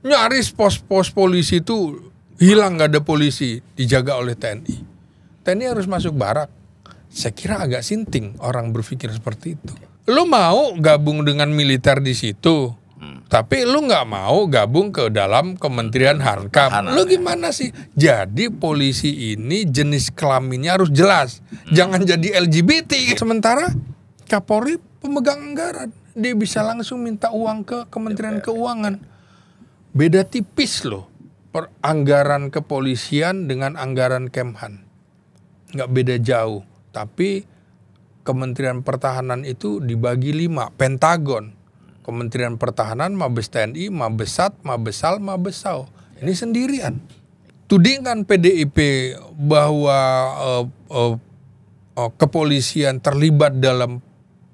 Nyaris pos-pos polisi itu hilang, nggak ada polisi, dijaga oleh TNI. TNI harus masuk barak. Saya kira agak sinting orang berpikir seperti itu. Lu mau gabung dengan militer di situ, tapi lu nggak mau gabung ke dalam Kementerian Hankam. Lu gimana sih? Jadi polisi ini jenis kelaminnya harus jelas. Jangan jadi LGBT. Sementara Kapolri pemegang anggaran, dia bisa langsung minta uang ke Kementerian Keuangan. Beda tipis loh anggaran kepolisian dengan anggaran Kemhan. Nggak beda jauh. Tapi Kementerian Pertahanan itu dibagi 5. Pentagon. Kementerian Pertahanan, Mabes TNI, Mabesat, Mabesal, Mabesau. Ini sendirian. Tudingan PDIP bahwa kepolisian terlibat dalam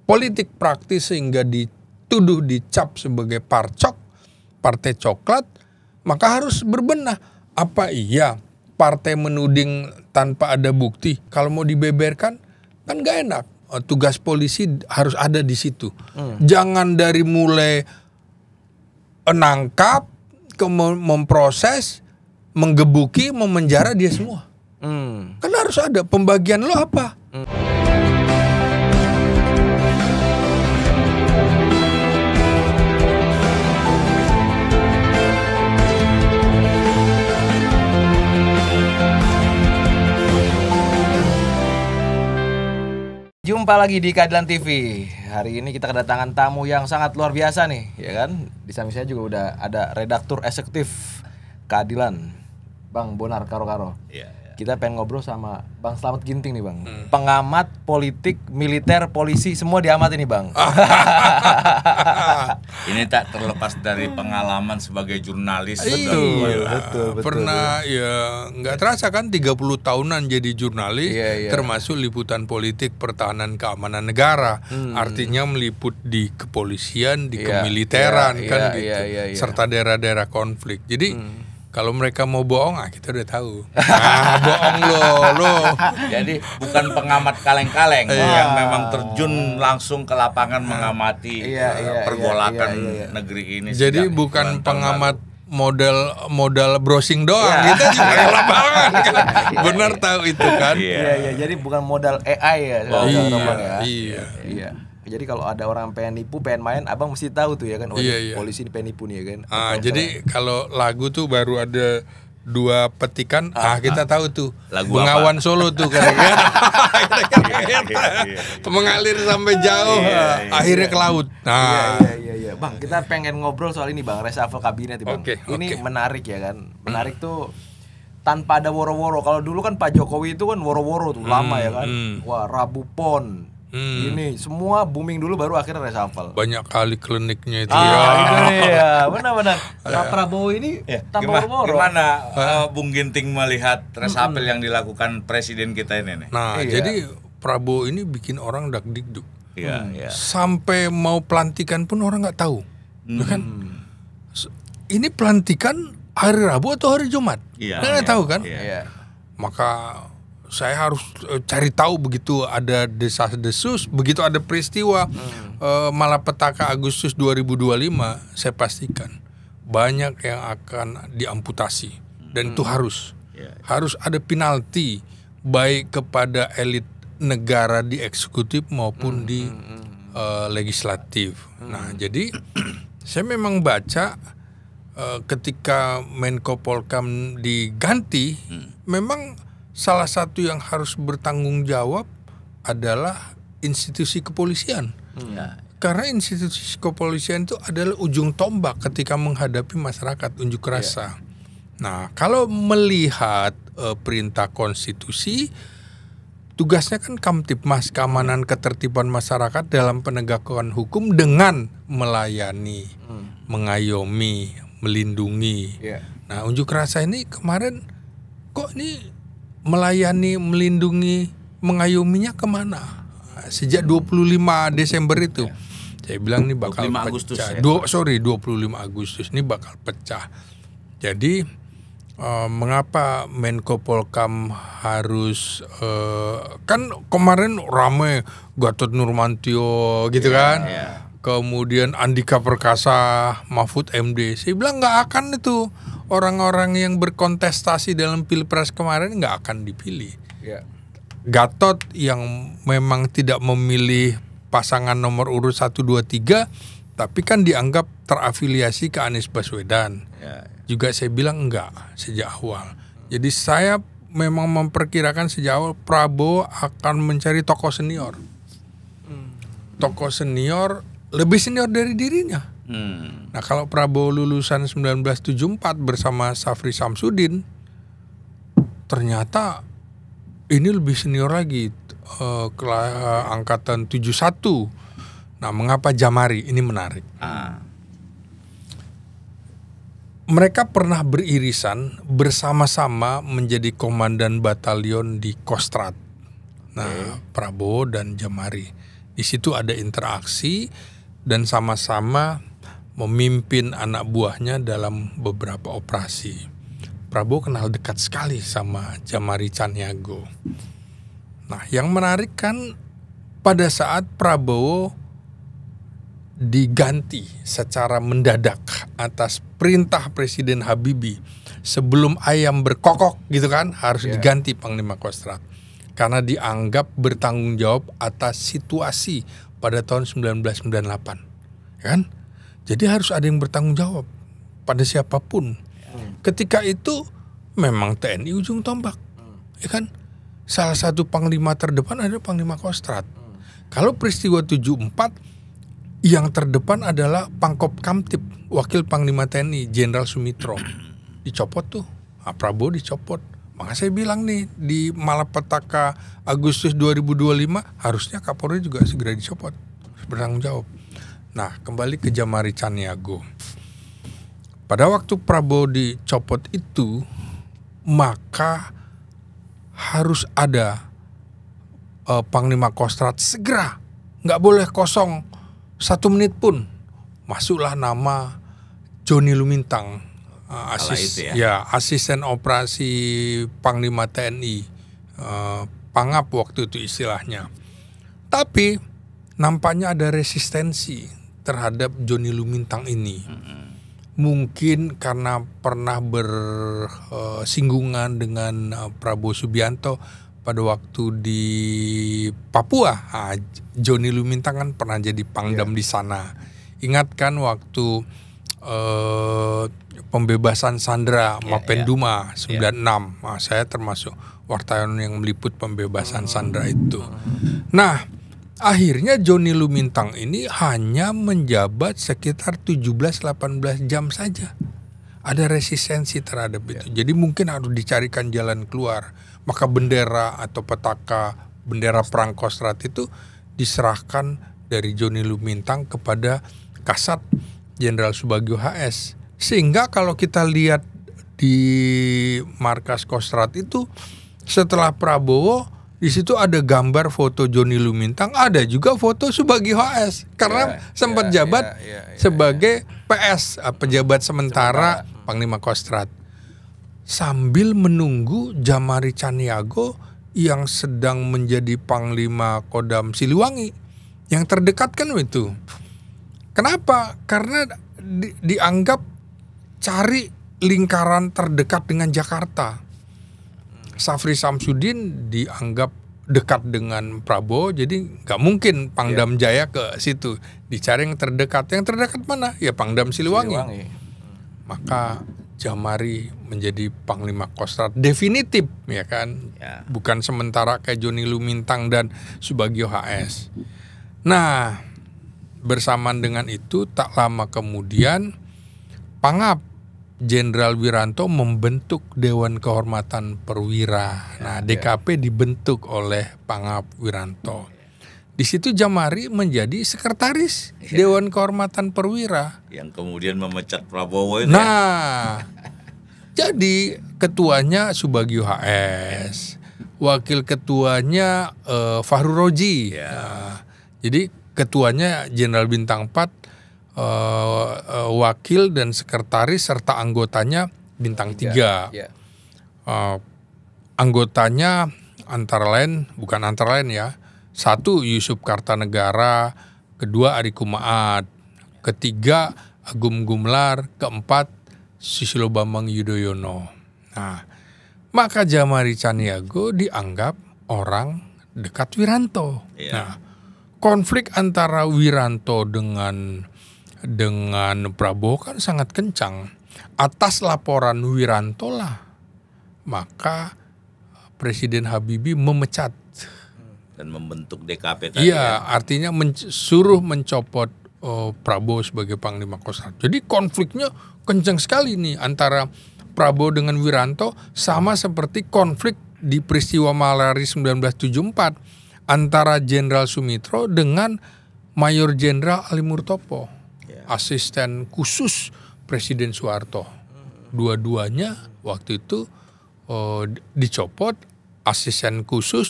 politik praktis sehingga dituduh dicap sebagai parcok, partai coklat, maka harus berbenah. Apa iya partai menuding tanpa ada bukti? Kalau mau dibeberkan kan gak enak. Tugas polisi harus ada di situ. Jangan dari mulai menangkap, memproses, menggebuki, memenjara dia semua. Kan harus ada pembagian lo apa? Jumpa lagi di Keadilan TV. Hari ini kita kedatangan tamu yang sangat luar biasa nih, ya kan? Di samping saya juga udah ada redaktur eksekutif Keadilan, Bang Bonar Karo-Karo. Iya. Kita pengen ngobrol sama Bang Slamet Ginting nih, Bang. Pengamat politik, militer, polisi semua diamati nih, Bang. Ini tak terlepas dari pengalaman sebagai jurnalis. Betul. Pernah ya nggak terasa kan 30 tahunan jadi jurnalis, termasuk liputan politik, pertahanan, keamanan negara. Artinya meliput di kepolisian, di kemiliteran kan gitu. Serta daerah-daerah konflik. Jadi kalau mereka mau bohong, kita udah tahu. Bohong lo. Jadi bukan pengamat kaleng-kaleng yang memang terjun langsung ke lapangan mengamati pergolakan negeri ini. Jadi bukan pengamat modal browsing doang, kita juga ke lapangan kan. Benar tahu itu kan? Iya. Jadi bukan modal AI ya. Iya. Jadi kalau ada orang pengen nipu, pengen main, abang mesti tahu tuh ya kan. Polisi ini pengen nipu nih ya kan. Jadi kalau lagu tuh baru ada 2 petikan, kita tawu tuh lagu Bengawan apa? Solo tuh kan. Mengalir sampai jauh, akhirnya ke laut. Iya. Bang, kita pengen ngobrol soal ini, Bang, reshuffle kabinet, Bang. Ini menarik ya kan. Menarik tuh tanpa ada woro-woro. Kalau dulu kan Pak Jokowi itu kan woro-woro tuh lama ya kan. Wah, Rabu Pon. Ini semua booming dulu baru akhirnya reshuffle. Banyak kali kliniknya itu. Iya, benar-benar. Pak Prabowo ini tambah woro-woro. Gimana Bung Ginting melihat reshuffle yang dilakukan presiden kita ini nih? Jadi Prabowo ini bikin orang dak-dikduk. Iya. Sampai mau pelantikan pun orang nggak tahu, kan? Ini pelantikan hari Rabu atau hari Jumat? Nggak tahu kan? Iya. Maka saya harus cari tahu begitu ada desas-desus, begitu ada peristiwa malapetaka Agustus 2025, saya pastikan banyak yang akan diamputasi dan itu harus ada penalti baik kepada elit negara di eksekutif maupun di legislatif. Nah, jadi saya memang baca ketika Menko Polkam diganti, memang salah satu yang harus bertanggung jawab adalah institusi kepolisian. Karena institusi kepolisian itu adalah ujung tombak ketika menghadapi masyarakat unjuk rasa. Nah, kalau melihat perintah konstitusi, tugasnya kan Kamtibmas, keamanan ketertiban masyarakat dalam penegakan hukum dengan melayani, mengayomi, melindungi. Nah, unjuk rasa ini kemarin kok ini melayani, melindungi, mengayominya kemana? Sejak 25 Desember itu. Saya bilang ini bakal 25 Agustus pecah. 25 Agustus ini bakal pecah. Jadi mengapa Menko Polkam harus kan kemarin ramai Gatot Nurmantio gitu kan? kemudian Andika Perkasa, Mahfud MD. Saya bilang nggak akan itu orang-orang yang berkontestasi dalam pilpres kemarin nggak akan dipilih. Ya. Gatot yang memang tidak memilih pasangan nomor urut 1, 2, 3, tapi kan dianggap terafiliasi ke Anies Baswedan. Ya. Juga saya bilang enggak sejak awal. Jadi saya memang memperkirakan sejak awal Prabowo akan mencari tokoh senior. Tokoh senior lebih senior dari dirinya. Nah, kalau Prabowo lulusan 1974 bersama Safri Samsudin, ternyata ini lebih senior lagi, angkatan 71. Nah, mengapa Jamari? Ini menarik. Mereka pernah beririsan bersama-sama menjadi komandan batalion di Kostrad. Nah, Prabowo dan Jamari. Di situ ada interaksi dan sama-sama memimpin anak buahnya dalam beberapa operasi. Prabowo kenal dekat sekali sama Jamari Caniago. Nah, yang menarik kan pada saat Prabowo diganti secara mendadak atas perintah Presiden Habibie, sebelum ayam berkokok gitu kan, harus diganti Panglima Kostrad karena dianggap bertanggung jawab atas situasi pada tahun 1998, kan? Jadi harus ada yang bertanggung jawab pada siapapun. Ketika itu memang TNI ujung tombak, ya kan? Salah satu panglima terdepan adalah Panglima Kostrad. Kalau peristiwa 74, yang terdepan adalah Pangkop Kamtib, Wakil Panglima TNI Jenderal Sumitro. Dicopot tuh, Prabowo dicopot. Maka saya bilang nih, di malapetaka Agustus 2025 harusnya Kapolri juga segera dicopot, bertanggung jawab. Nah, kembali ke Jamari Caniago. Pada waktu Prabowo dicopot itu, maka harus ada Panglima Kostrad segera, nggak boleh kosong 1 menit pun. Masuklah nama Joni Lumintang, asisten operasi Panglima TNI, Pangap waktu itu istilahnya. Tapi nampaknya ada resistensi terhadap Joni Lumintang ini. Mungkin karena pernah bersinggungan dengan Prabowo Subianto pada waktu di Papua. Joni Lumintang kan pernah jadi pangdam di sana. Ingat kan waktu pembebasan Sandra Mapenduma 96. Nah, saya termasuk wartawan yang meliput pembebasan Sandra itu. Nah, akhirnya Joni Lumintang ini hanya menjabat sekitar 17-18 jam saja. Ada resistensi terhadap itu. Jadi mungkin harus dicarikan jalan keluar. Maka bendera atau petaka bendera perang Kostrad itu diserahkan dari Joni Lumintang kepada Kasat Jenderal Subagio HS. Sehingga kalau kita lihat di markas Kostrad itu, setelah Prabowo, di situ ada gambar foto Joni Lumintang, ada juga foto Subagio HS karena sempat jabat sebagai PS, pejabat sementara Panglima Kostrad. Sambil menunggu Jamari Caniago yang sedang menjadi Panglima Kodam Siliwangi. Yang terdekat kan itu. Kenapa? Karena dianggap cari lingkaran terdekat dengan Jakarta. Safri Samsudin dianggap dekat dengan Prabowo, jadi nggak mungkin Pangdam Jaya ke situ. Dicari yang terdekat. Yang terdekat mana? Ya Pangdam Siliwangi. Maka Jamari menjadi Panglima Kostrad definitif, ya kan? Bukan sementara kayak Joni Lumintang dan Subagio HS. Nah, bersamaan dengan itu tak lama kemudian Pangap Jenderal Wiranto membentuk Dewan Kehormatan Perwira. Nah, DKP dibentuk oleh Pangap Wiranto. Di situ Jamari menjadi sekretaris Dewan Kehormatan Perwira. Yang kemudian memecat Prabowo itu. Nah, jadi ketuanya Subagio HS, wakil ketuanya Fahru Roji. Nah, jadi ketuanya Jenderal Bintang 4, wakil dan sekretaris serta anggotanya Bintang 3. Anggotanya bukan antara lain ya. 1 Yusuf Kartanegara, kedua Ari Kumaat, ketiga Agung Gumelar, keempat Susilo Bambang Yudhoyono. Nah, maka Djamari Caniago dianggap orang dekat Wiranto. Nah, konflik antara Wiranto dengan Prabowo kan sangat kencang. Atas laporan Wiranto lah, maka Presiden Habibie memecat dan membentuk DKP tadi. Iya, artinya suruh mencopot Prabowo sebagai Panglima Kostrad. Jadi konfliknya kencang sekali nih antara Prabowo dengan Wiranto, sama seperti konflik di peristiwa Malari 1974 antara Jenderal Sumitro dengan Mayor Jenderal Ali Murtopo, asisten khusus Presiden Soeharto. Dua-duanya waktu itu dicopot,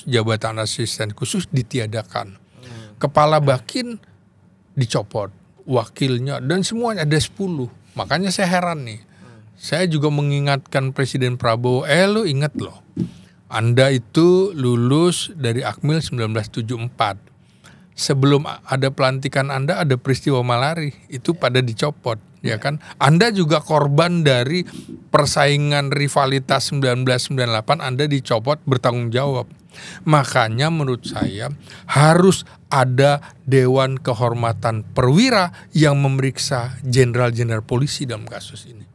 jabatan asisten khusus ditiadakan. Kepala Bakin dicopot, wakilnya dan semuanya ada 10. Makanya saya heran nih. Saya juga mengingatkan Presiden Prabowo, lu ingat loh, Anda itu lulus dari Akmil 1974. Sebelum ada pelantikan Anda ada peristiwa Malari, itu pada dicopot, ya kan? Anda juga korban dari persaingan rivalitas 1998, Anda dicopot, bertanggung jawab. Makanya menurut saya harus ada Dewan Kehormatan Perwira yang memeriksa jenderal-jenderal polisi dalam kasus ini.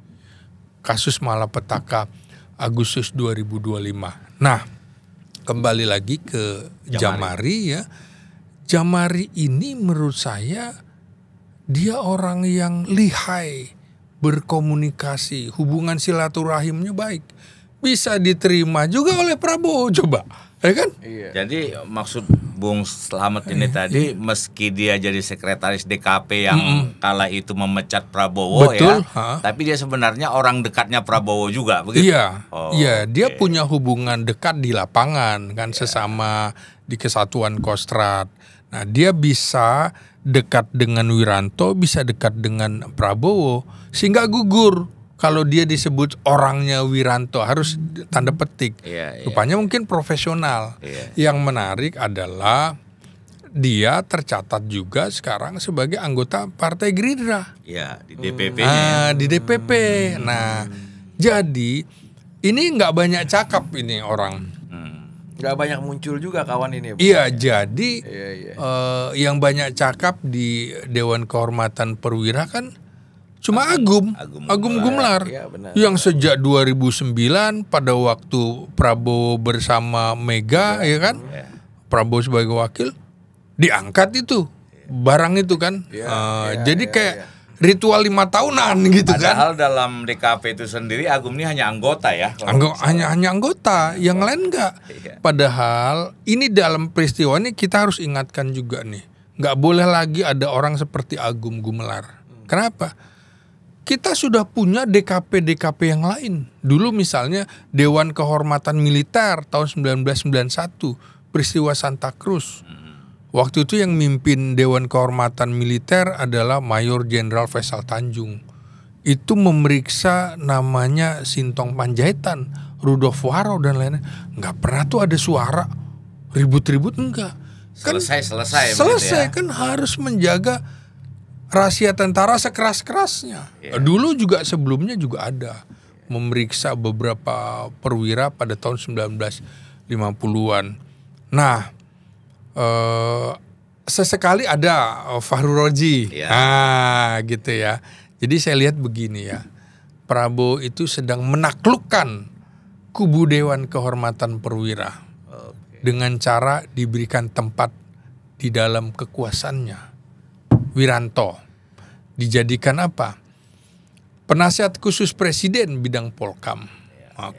Kasus malapetaka Agustus 2025. Nah, kembali lagi ke Djamari ya. Djamari ini menurut saya dia orang yang lihai berkomunikasi, hubungan silaturahimnya baik, bisa diterima juga oleh Prabowo, coba, ya kan? Iya. Jadi maksud Bung Slamet ini tadi, meski dia jadi sekretaris DKP yang kala itu memecat Prabowo, betul, ya, tapi dia sebenarnya orang dekatnya Prabowo juga, begitu? Iya, iya, dia punya hubungan dekat di lapangan kan, sesama di Kesatuan Kostrad. Nah, dia bisa dekat dengan Wiranto, bisa dekat dengan Prabowo, sehingga gugur kalau dia disebut orangnya Wiranto, harus tanda petik. Rupanya mungkin profesional. Yang menarik adalah dia tercatat juga sekarang sebagai anggota Partai Gerindra. Iya, di DPP-nya. Di DPP. Nah, jadi ini nggak banyak cakap ini orang. Gak banyak muncul juga kawan ini. Iya, jadi yang banyak cakap di Dewan Kehormatan Perwira kan cuma Agung Gumelar, yang sejak 2009 pada waktu Prabowo bersama Mega, ya kan, Prabowo sebagai wakil diangkat itu barang itu kan, jadi kayak ritual 5 tahunan gitu. Padahal kan dalam DKP itu sendiri Agung ini hanya anggota ya. Hanya anggota, yang lain enggak. Padahal ini dalam peristiwa ini kita harus ingatkan juga nih, nggak boleh lagi ada orang seperti Agung Gumelar. Kenapa? Kita sudah punya DKP yang lain. Dulu misalnya Dewan Kehormatan Militer tahun 1991, peristiwa Santa Cruz. Waktu itu yang mimpin Dewan Kehormatan Militer adalah Mayor Jenderal Faisal Tanjung. Itu memeriksa namanya Sintong Panjaitan, Rudolf Waro dan lainnya. Nggak pernah tuh ada suara ribut-ribut, enggak. Kan selesai ya? Kan harus menjaga rahasia tentara sekeras-kerasnya. Dulu juga sebelumnya juga ada memeriksa beberapa perwira pada tahun 1950-an. Nah, sesekali ada Fahru Roji, gitu ya. Jadi saya lihat begini ya, Prabowo itu sedang menaklukkan kubu Dewan Kehormatan Perwira dengan cara diberikan tempat di dalam kekuasaannya. Wiranto dijadikan apa? Penasihat khusus Presiden bidang Polkam,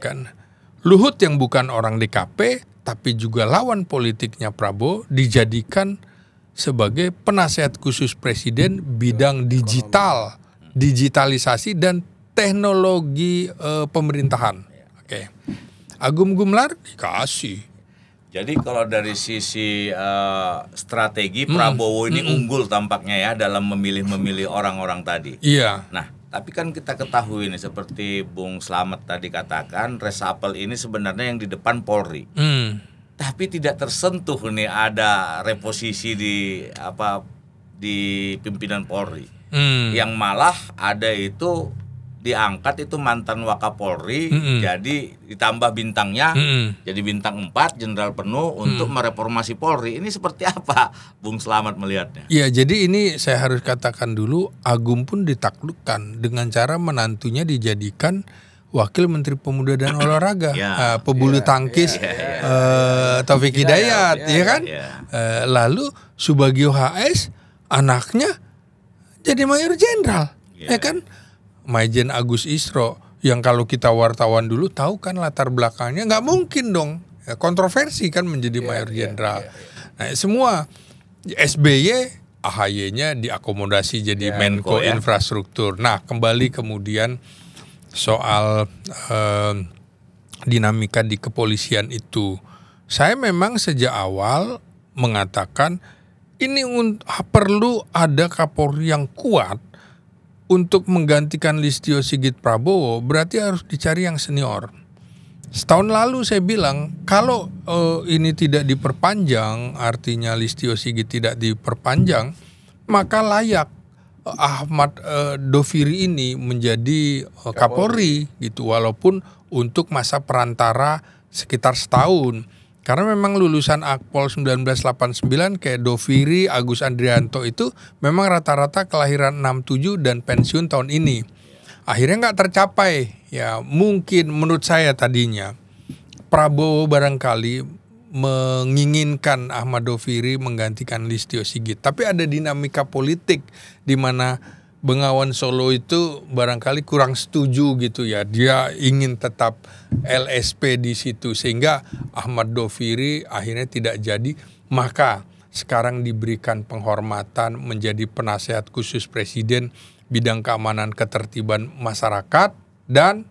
kan? Luhut yang bukan orang DKP tapi juga lawan politiknya Prabowo dijadikan sebagai penasihat khusus Presiden bidang digital, digitalisasi dan teknologi pemerintahan. Oke. Agung Gumelar dikasih. Jadi kalau dari sisi strategi Prabowo ini unggul tampaknya ya dalam memilih orang-orang tadi. Iya. Nah, tapi kan kita ketahui nih seperti Bung Slamet tadi katakan, reshuffle ini sebenarnya yang di depan Polri. Tapi tidak tersentuh nih ada reposisi di di pimpinan Polri. Yang malah ada itu diangkat itu mantan Wakapolri, jadi ditambah bintangnya jadi bintang 4 jenderal penuh untuk mereformasi Polri. Ini seperti apa Bung Slamet melihatnya? Ya, jadi ini saya harus katakan dulu, Agung pun ditaklukkan dengan cara menantunya dijadikan Wakil Menteri Pemuda dan Olahraga, pebulu tangkis Taufik Hidayat, ya kan? Lalu Subagio HS anaknya jadi Mayor Jenderal, ya kan? Maijen Agus Isro yang kalau kita wartawan dulu tahu kan latar belakangnya, nggak mungkin dong, ya, kontroversi kan menjadi Mayor Jenderal. Nah, semua SBY AHY-nya diakomodasi jadi Menko Infrastruktur. Nah, kembali kemudian soal dinamika di kepolisian itu, saya memang sejak awal mengatakan ini perlu ada Kapolri yang kuat. Untuk menggantikan Listio Sigit Prabowo berarti harus dicari yang senior. Setahun lalu saya bilang kalau ini tidak diperpanjang, artinya Listio Sigit tidak diperpanjang, maka layak Ahmad Doviri ini menjadi Kapolri gitu, walaupun untuk masa perantara sekitar setahun. Karena memang lulusan Akpol 1989 kayak Doviri, Agus Andrianto itu memang rata-rata kelahiran 67 dan pensiun tahun ini. Akhirnya nggak tercapai. Ya mungkin menurut saya tadinya Prabowo barangkali menginginkan Ahmad Doviri menggantikan Listio Sigit. Tapi ada dinamika politik di mana Bengawan Solo itu barangkali kurang setuju gitu ya. Dia ingin tetap LSP di situ sehingga Ahmad Doviri akhirnya tidak jadi. Maka sekarang diberikan penghormatan menjadi penasehat khusus Presiden bidang keamanan ketertiban masyarakat dan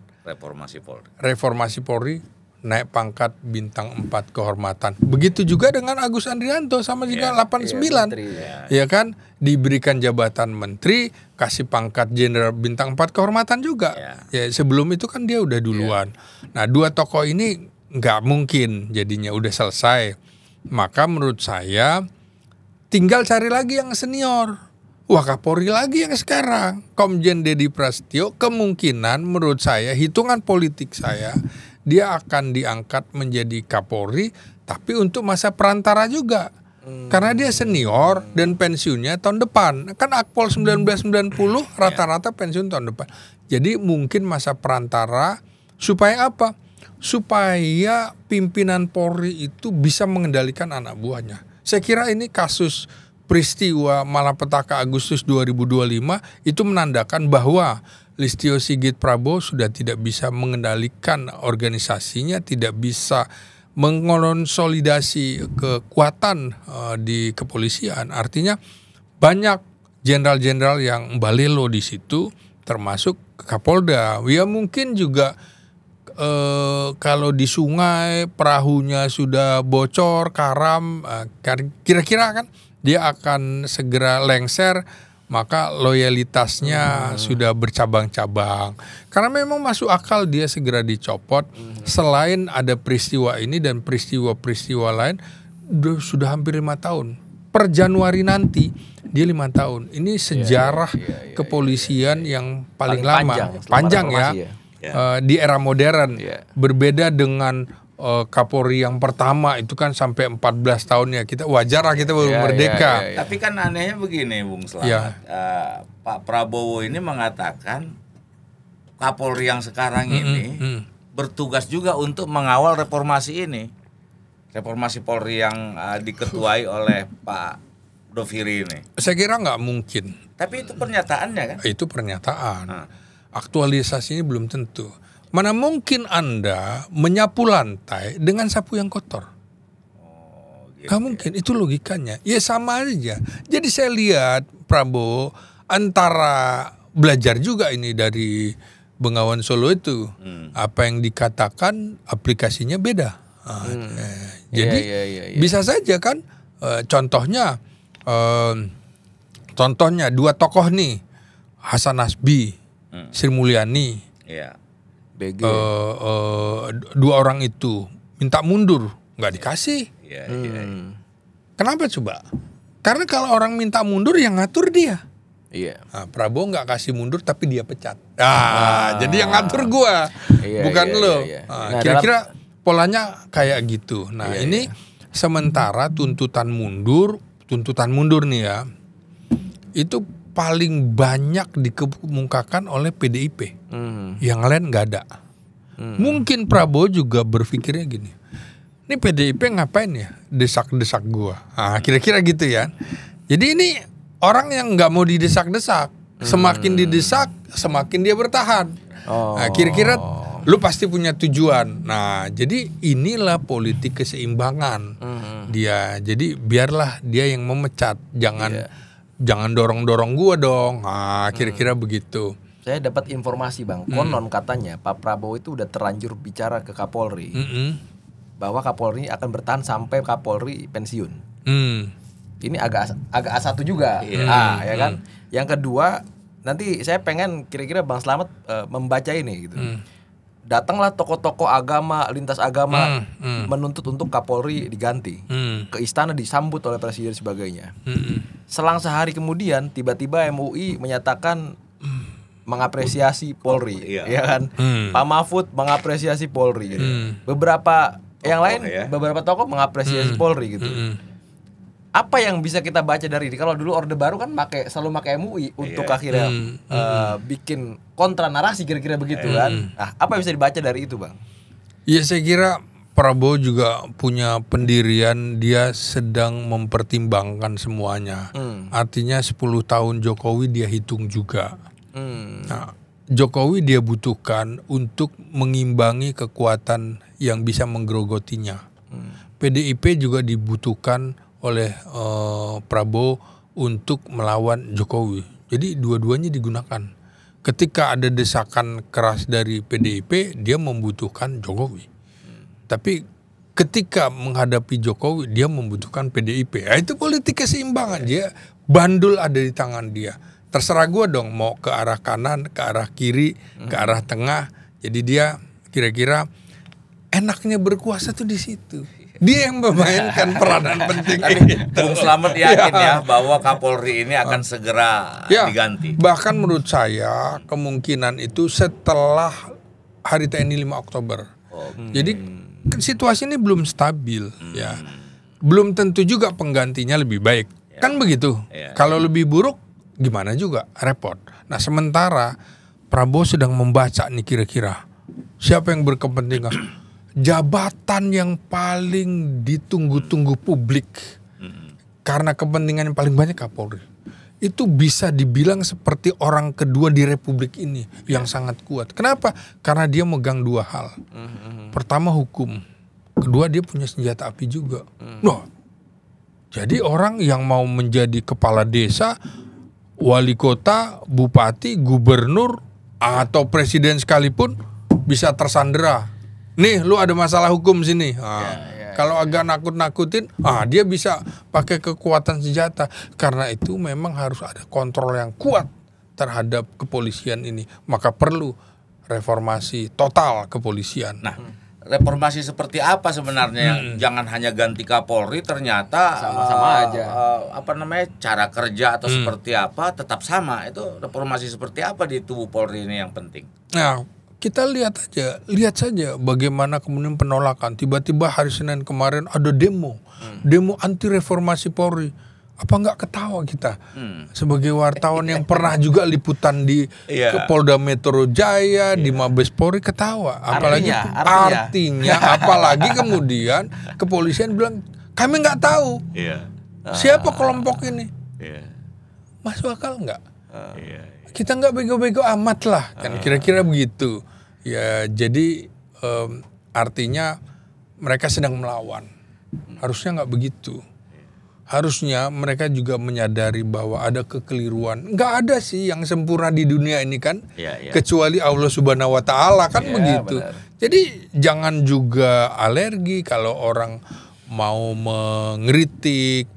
Reformasi Polri naik pangkat bintang 4 kehormatan. Begitu juga dengan Agus Andrianto sama juga 89. Ya kan, diberikan jabatan menteri, kasih pangkat jenderal bintang 4 kehormatan juga. Ya sebelum itu kan dia udah duluan. Nah, dua tokoh ini nggak mungkin jadinya udah selesai. Maka menurut saya tinggal cari lagi yang senior. Wakapolri lagi yang sekarang, Komjen Dedi Prasetyo, kemungkinan menurut saya, hitungan politik saya, dia akan diangkat menjadi Kapolri, tapi untuk masa perantara juga. Karena dia senior dan pensiunnya tahun depan. Kan Akpol 1990 rata-rata pensiun tahun depan. Jadi mungkin masa perantara supaya apa? Supaya pimpinan Polri itu bisa mengendalikan anak buahnya. Saya kira ini kasus peristiwa Malapetaka Agustus 2025 itu menandakan bahwa Listio Sigit Prabowo sudah tidak bisa mengendalikan organisasinya, tidak bisa mengonsolidasi kekuatan di kepolisian. Artinya banyak jenderal-jenderal yang balelo di situ, termasuk Kapolda. Ya mungkin juga kalau di sungai perahunya sudah bocor, karam, kira-kira kan dia akan segera lengser, maka loyalitasnya sudah bercabang-cabang. Karena memang masuk akal dia segera dicopot. Selain ada peristiwa ini dan peristiwa-peristiwa lain, sudah hampir 5 tahun. Per Januari nanti dia 5 tahun. Ini sejarah kepolisian yang paling lama, panjang ya. Di era modern. Berbeda dengan Kapolri yang pertama itu kan sampai 14 tahun ya, kita wajar lah kita baru merdeka. Tapi kan anehnya begini Bung Slamet, Pak Prabowo ini mengatakan Kapolri yang sekarang ini bertugas juga untuk mengawal reformasi ini, reformasi Polri yang diketuai oleh Pak Doviri ini. Saya kira nggak mungkin. Tapi itu pernyataannya kan? Itu pernyataan. Aktualisasinya belum tentu. Mana mungkin Anda menyapu lantai dengan sapu yang kotor? Gak mungkin, itu logikanya. Ya sama aja. Jadi saya lihat Prabowo antara belajar juga ini dari Bengawan Solo itu. Apa yang dikatakan aplikasinya beda. Jadi bisa saja kan, contohnya dua tokoh nih, Hasan Nasbi, Sri Mulyani. BG. Dua orang itu minta mundur, nggak dikasih. Kenapa coba? Karena kalau orang minta mundur yang ngatur dia. Iya. Nah, Prabowo nggak kasih mundur tapi dia pecat. Jadi yang ngatur gua, bukan lo. Nah, kira-kira polanya kayak gitu. Nah, ini sementara tuntutan mundur nih ya, itu paling banyak dikemukakan oleh PDIP. Yang lain nggak ada. Mungkin Prabowo juga berpikirnya gini. Ini PDIP ngapain ya desak-desak gua? Nah, kira-kira gitu ya. Jadi ini orang yang nggak mau didesak-desak, semakin didesak, semakin dia bertahan. Nah, kira-kira lu pasti punya tujuan. Nah, jadi inilah politik keseimbangan dia. Jadi biarlah dia yang memecat, jangan dorong-dorong gua dong. Nah, kira-kira begitu. Saya dapat informasi Bang, konon katanya Pak Prabowo itu udah terlanjur bicara ke Kapolri bahwa Kapolri akan bertahan sampai Kapolri pensiun. Ini agak A1 juga, ya kan. Yang kedua, nanti saya pengen kira-kira Bang Slamet membaca ini gitu. Datanglah tokoh-tokoh agama, lintas agama menuntut untuk Kapolri diganti. Ke istana disambut oleh presiden sebagainya. Selang sehari kemudian tiba-tiba MUI menyatakan mengapresiasi Polri, ya kan. Pak Mahfud mengapresiasi Polri gitu. Beberapa yang lain, beberapa tokoh mengapresiasi Polri gitu. Apa yang bisa kita baca dari ini? Kalau dulu Orde Baru kan selalu pakai MUI untuk akhirnya bikin kontra narasi kira-kira begitu kan. Nah, apa yang bisa dibaca dari itu, Bang? Ya, saya kira Prabowo juga punya pendirian, dia sedang mempertimbangkan semuanya. Artinya 10 tahun Jokowi dia hitung juga. Nah, Jokowi dia butuhkan untuk mengimbangi kekuatan yang bisa menggerogotinya. PDIP juga dibutuhkan oleh Prabowo untuk melawan Jokowi. Jadi dua-duanya digunakan. Ketika ada desakan keras dari PDIP, dia membutuhkan Jokowi. Tapi ketika menghadapi Jokowi, dia membutuhkan PDIP. Nah, itu politik keseimbangan. Dia bandul ada di tangan dia. Terserah gue dong mau ke arah kanan, ke arah kiri, ke arah tengah. Jadi dia kira-kira enaknya berkuasa tuh di situ. Dia yang memainkan peranan penting. Bung Slamet yakin ya bahwa Kapolri ini akan segera diganti. Bahkan menurut saya kemungkinan itu setelah Hari TNI 5 Oktober. Jadi situasi ini belum stabil ya. Belum tentu juga penggantinya lebih baik. Kan begitu. Kalau lebih buruk gimana juga repot. Nah, sementara Prabowo sedang membaca nih kira-kira siapa yang berkepentingan. Jabatan yang paling ditunggu-tunggu publik karena kepentingan yang paling banyak Kapolri itu bisa dibilang seperti orang kedua di Republik ini yang sangat kuat. Kenapa? Karena dia megang dua hal. Pertama hukum, kedua dia punya senjata api juga. Nah, jadi orang yang mau menjadi kepala desa, wali kota, bupati, gubernur atau presiden sekalipun bisa tersandera. Nih, lu ada masalah hukum sini. Kalau agak nakut-nakutin, dia bisa pakai kekuatan senjata. Karena itu memang harus ada kontrol yang kuat terhadap kepolisian ini. Maka perlu reformasi total kepolisian. Nah, reformasi seperti apa sebenarnya yang jangan hanya ganti Kapolri, ternyata sama-sama aja. Cara kerja atau seperti apa tetap sama. Itu reformasi seperti apa di tubuh Polri ini yang penting. Nah, kita lihat saja bagaimana kemudian penolakan. Tiba-tiba hari Senin kemarin ada demo anti reformasi Polri. Apa nggak ketawa kita sebagai wartawan yang pernah juga liputan di Polda Metro Jaya, di Mabes Polri, ketawa. Artinya apalagi kemudian kepolisian bilang kami nggak tahu siapa kelompok ini. Masuk akal nggak? Kita nggak bego-bego amat lah, kan kira-kira begitu. Ya, jadi artinya mereka sedang melawan. Harusnya nggak begitu. Harusnya mereka juga menyadari bahwa ada kekeliruan. Nggak ada sih yang sempurna di dunia ini kan, kecuali Allah Subhanahu Wa Taala kan begitu. Benar. Jadi jangan juga alergi kalau orang mau mengkritik,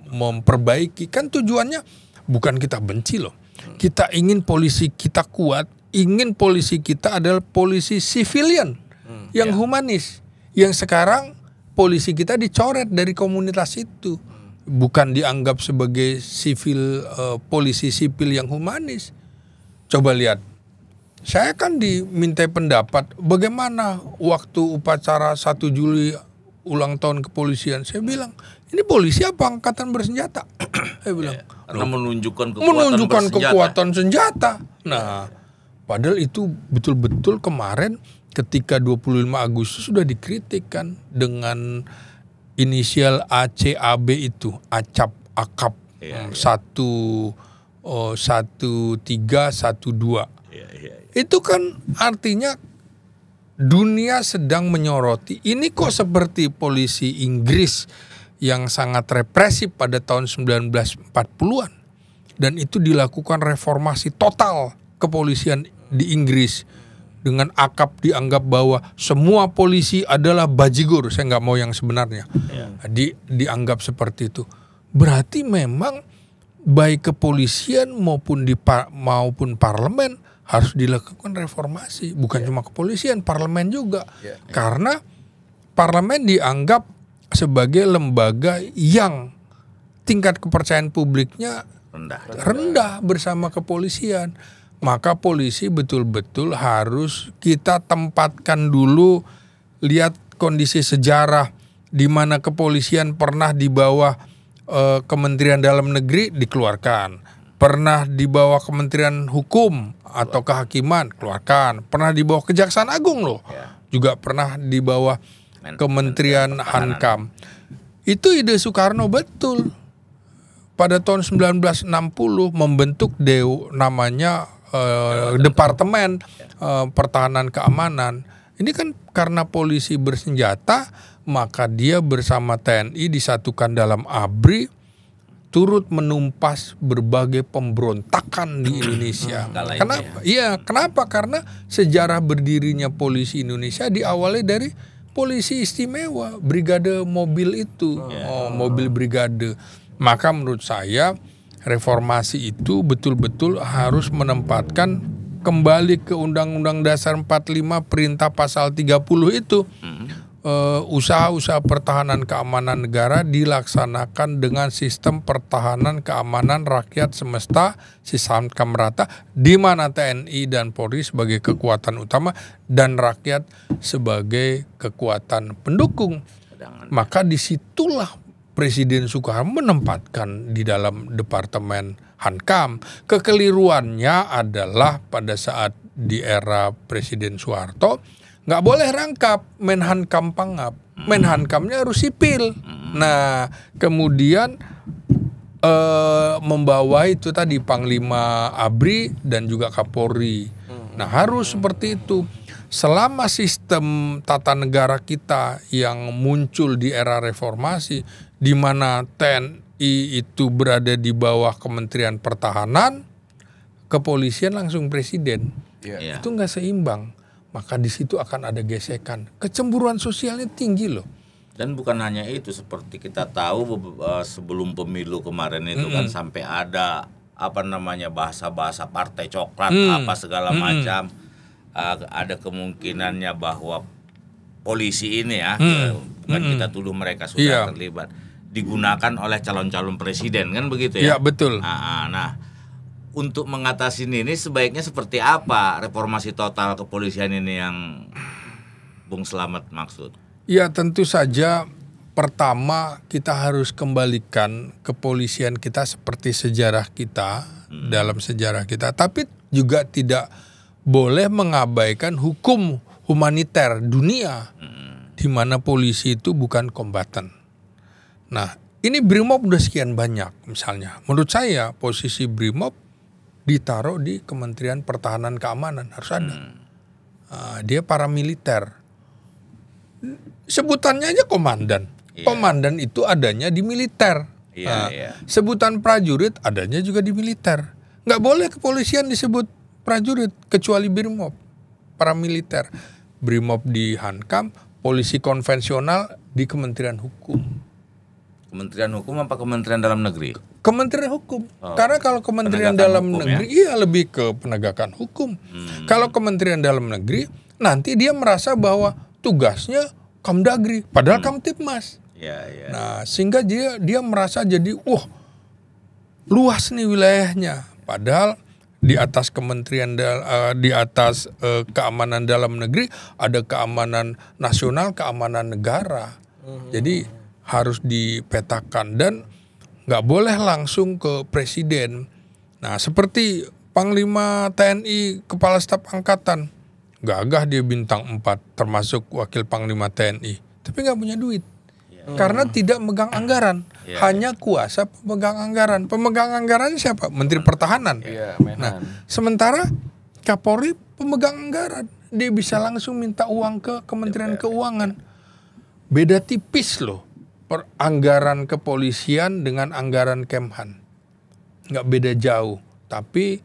memperbaiki. Kan tujuannya bukan kita benci loh. Kita ingin polisi kita kuat. Ingin polisi kita adalah polisi civilian yang humanis. Yang sekarang polisi kita dicoret dari komunitas itu. bukan dianggap sebagai polisi sipil yang humanis. Coba lihat, saya kan dimintai pendapat bagaimana waktu upacara 1 Juli ulang tahun kepolisian. Saya bilang, ini polisi apa angkatan bersenjata? Saya bilang, karena menunjukkan kekuatan senjata. Nah, padahal itu betul-betul kemarin ketika 25 Agustus sudah dikritik kan dengan inisial ACAB itu, AKAP 1312. Itu kan artinya dunia sedang menyoroti. Ini kok seperti polisi Inggris yang sangat represif pada tahun 1940-an. Dan itu dilakukan reformasi total kepolisian di Inggris. Dengan AKAP dianggap bahwa semua polisi adalah bajigur. Saya nggak mau yang sebenarnya. Dianggap seperti itu. Berarti memang baik kepolisian maupun parlemen harus dilakukan reformasi. Bukan cuma kepolisian, parlemen juga. Karena parlemen dianggap sebagai lembaga yang tingkat kepercayaan publiknya rendah bersama kepolisian. Maka polisi betul-betul harus kita tempatkan dulu, lihat kondisi sejarah di mana kepolisian pernah di bawah Kementerian Dalam Negeri dikeluarkan, pernah di bawah Kementerian Hukum atau Kehakiman keluarkan, pernah di bawah Kejaksaan Agung loh, juga pernah di bawah Kementerian Hankam. Itu ide Soekarno betul. Pada tahun 1960 membentuk namanya Departemen Pertahanan Keamanan. Ini kan karena polisi bersenjata, maka dia bersama TNI disatukan dalam ABRI, turut menumpas berbagai pemberontakan di Indonesia. Kenapa? Kenapa? Karena sejarah berdirinya polisi Indonesia diawali dari polisi istimewa, brigade mobil itu, mobil brigade. Maka menurut saya reformasi itu betul-betul harus menempatkan kembali ke Undang-Undang Dasar 45 perintah pasal 30 itu. Usaha-usaha pertahanan keamanan negara dilaksanakan dengan sistem pertahanan keamanan rakyat semesta sistem merata, di mana TNI dan Polri sebagai kekuatan utama dan rakyat sebagai kekuatan pendukung. Maka disitulah Presiden Soekarno menempatkan di dalam Departemen Hankam. Kekeliruannya adalah pada saat di era Presiden Soeharto nggak boleh rangkap Menhankam Pangap. Menhankamnya harus sipil. Nah, kemudian membawa itu tadi Panglima ABRI dan juga Kapolri. Nah, harus seperti itu. Selama sistem tata negara kita yang muncul di era reformasi, di mana TNI itu berada di bawah Kementerian Pertahanan, kepolisian langsung presiden. Itu nggak seimbang. Maka di situ akan ada gesekan. Kecemburuan sosialnya tinggi loh. Dan bukan hanya itu, seperti kita tahu sebelum pemilu kemarin itu kan sampai ada bahasa-bahasa partai coklat apa segala macam. Ada kemungkinannya bahwa polisi ini bukan kita tuduh mereka sudah terlibat, digunakan oleh calon-calon presiden kan begitu ya? Iya betul. Nah, untuk mengatasi ini sebaiknya seperti apa reformasi total kepolisian ini yang Bung Slamet maksud? Ya tentu saja pertama kita harus kembalikan kepolisian kita seperti sejarah kita, dalam sejarah kita, tapi juga tidak boleh mengabaikan hukum humaniter dunia di mana polisi itu bukan kombatan. Nah, ini BRIMOB udah sekian banyak misalnya. Menurut saya posisi BRIMOB ditaruh di Kementerian Pertahanan Keamanan, harus ada. Dia paramiliter. Sebutannya aja komandan. Komandan itu adanya di militer. Sebutan prajurit adanya juga di militer. Nggak boleh kepolisian disebut prajurit kecuali BRIMOB, paramiliter. BRIMOB di Hankam, polisi konvensional di Kementerian Hukum. Kementerian Hukum apa Kementerian Dalam Negeri? Kementerian Hukum. Karena kalau Kementerian Dalam Negeri lebih ke penegakan hukum. Kalau Kementerian Dalam Negeri nanti dia merasa bahwa tugasnya Kamdagri, padahal Kamtibmas. Nah, sehingga dia merasa jadi luas nih wilayahnya. Padahal di atas kementerian di atas keamanan dalam negeri ada keamanan nasional, keamanan negara. Jadi harus dipetakan dan nggak boleh langsung ke presiden. Nah, seperti Panglima TNI, Kepala Staf Angkatan, gagah dia bintang 4 termasuk Wakil Panglima TNI, tapi nggak punya duit. Karena tidak megang anggaran, hanya kuasa pemegang anggaran. Pemegang anggarannya siapa? Menteri Pertahanan. Nah, sementara Kapolri pemegang anggaran, dia bisa langsung minta uang ke Kementerian Keuangan. Beda tipis loh, anggaran kepolisian dengan anggaran Kemhan, nggak beda jauh. Tapi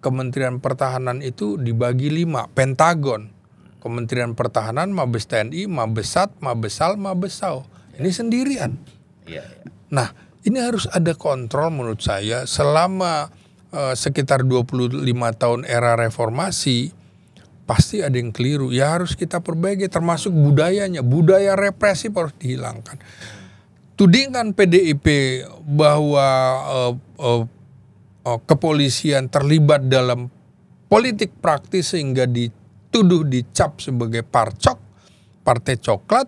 Kementerian Pertahanan itu dibagi 5, Pentagon. Kementerian Pertahanan, Mabes TNI, Mabesat, Mabesal, Mabesau. Ini sendirian. Nah, ini harus ada kontrol menurut saya. Selama sekitar 25 tahun era reformasi, pasti ada yang keliru. Ya harus kita perbaiki, termasuk budayanya. Budaya represif harus dihilangkan. Tudingan PDIP bahwa kepolisian terlibat dalam politik praktis sehingga dituduh dicap sebagai parcok, partai coklat,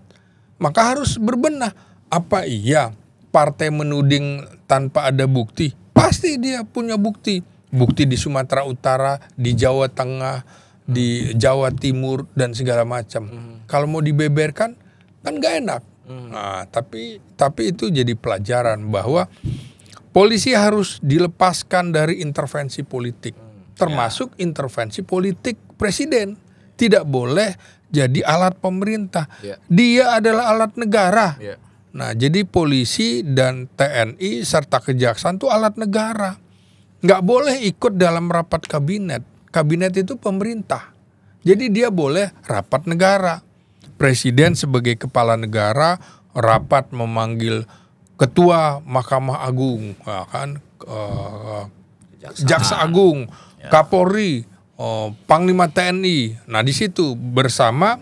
maka harus berbenah. Apa iya partai menuding tanpa ada bukti? Pasti dia punya bukti. Bukti di Sumatera Utara, di Jawa Tengah, di Jawa Timur dan segala macam. Kalau mau dibeberkan kan gak enak. Nah, tapi itu jadi pelajaran bahwa polisi harus dilepaskan dari intervensi politik, termasuk intervensi politik presiden. Tidak boleh jadi alat pemerintah. Dia adalah alat negara. Nah, jadi polisi dan TNI serta kejaksaan itu alat negara. Nggak boleh ikut dalam rapat kabinet. Kabinet itu pemerintah. Jadi dia boleh rapat negara. Presiden sebagai kepala negara rapat memanggil ketua Mahkamah Agung, Jaksa Agung, Kapolri, Panglima TNI. Nah, di situ bersama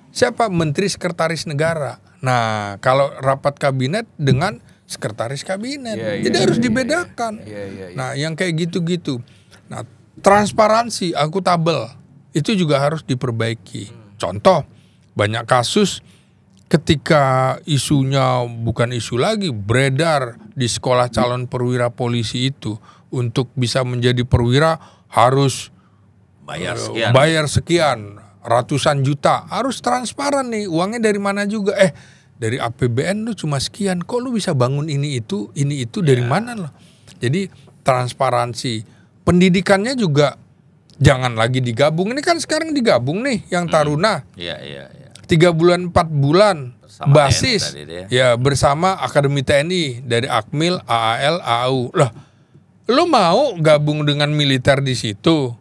siapa? Menteri Sekretaris Negara. Nah, kalau rapat kabinet dengan sekretaris kabinet. Jadi harus dibedakan. Nah, yang kayak gitu-gitu. Nah, transparansi, akuntabel itu juga harus diperbaiki. Contoh, banyak kasus ketika isunya bukan isu lagi, beredar di sekolah calon perwira polisi itu, untuk bisa menjadi perwira harus bayar sekian, ratusan juta. Harus transparan nih, uangnya dari mana juga. Dari APBN lu cuma sekian, kok lu bisa bangun ini itu dari mana lo? Jadi transparansi. Pendidikannya juga jangan lagi digabung. Ini kan sekarang digabung nih yang taruna. 3 bulan 4 bulan bersama basis bersama Akademi TNI dari Akmil, AAL, AAU. Lah, lu mau gabung dengan militer di situ,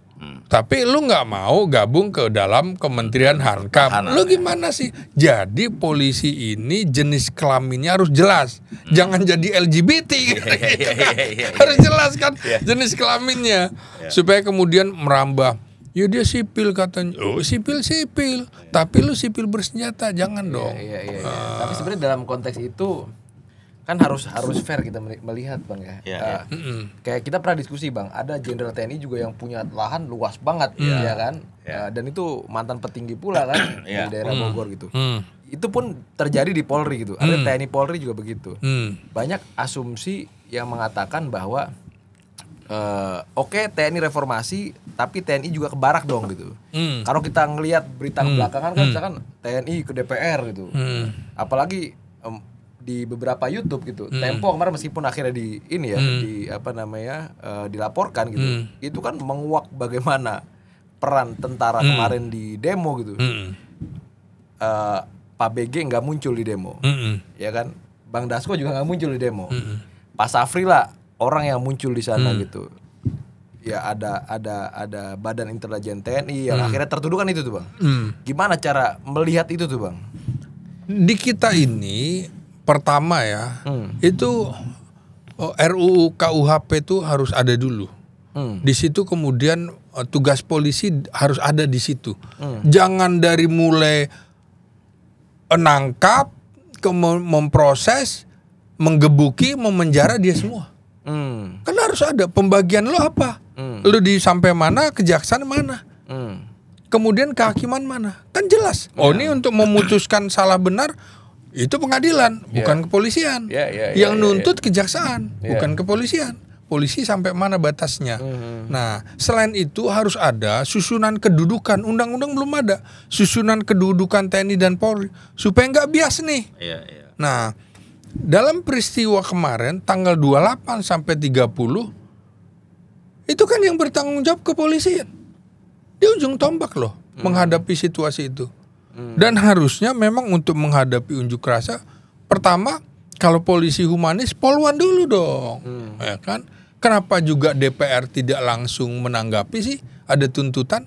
tapi lu nggak mau gabung ke dalam Kementerian Hankam. Lu gimana sih? Jadi polisi ini jenis kelaminnya harus jelas. Jangan jadi LGBT gitu. Harus jelas kan jenis kelaminnya. Supaya kemudian merambah. Ya dia sipil katanya. Sipil. Tapi lu sipil bersenjata, jangan dong. Tapi sebenarnya dalam konteks itu kan harus fair kita melihat, Bang ya. Kayak kita pernah diskusi, Bang, ada jenderal TNI juga yang punya lahan luas banget, ya kan? Dan itu mantan petinggi pula kan di daerah Bogor gitu. Itu pun terjadi di Polri gitu. Ada TNI Polri juga begitu. Banyak asumsi yang mengatakan bahwa oke, TNI reformasi, tapi TNI juga ke barak dong gitu. Kalau kita ngelihat berita belakangan kan misalkan TNI ke DPR gitu. Apalagi di beberapa YouTube gitu. Tempo kemarin meskipun akhirnya dilaporkan gitu. Itu kan menguak bagaimana peran tentara kemarin di demo gitu. Pak BG nggak muncul di demo. Ya kan? Bang Dasko juga nggak muncul di demo. Pak Safri lah orang yang muncul di sana gitu. Ya ada Badan Intelijen TNI yang akhirnya tertuduh kan itu tuh, Bang. Gimana cara melihat itu tuh, Bang? Di kita ini pertama itu RUU KUHP itu harus ada dulu. Di situ kemudian tugas polisi harus ada di situ. Jangan dari mulai nangkap, memproses, menggebuki, memenjara dia semua. Kan harus ada pembagian lo apa? Lo di sampai mana, kejaksaan mana? Kemudian kehakiman mana? Kan jelas. Oh, ini untuk memutuskan salah benar itu pengadilan, bukan kepolisian. Yang nuntut kejaksaan, bukan kepolisian. Polisi sampai mana batasnya. Nah, selain itu harus ada susunan kedudukan. Undang-undang belum ada susunan kedudukan TNI dan Polri supaya nggak bias nih. Nah, dalam peristiwa kemarin tanggal 28 sampai 30 itu kan yang bertanggung jawab kepolisian. Di ujung tombak loh menghadapi situasi itu. Dan harusnya memang untuk menghadapi unjuk rasa, pertama kalau polisi humanis poluan dulu dong. Ya kan? Kenapa juga DPR tidak langsung menanggapi sih? Ada tuntutan?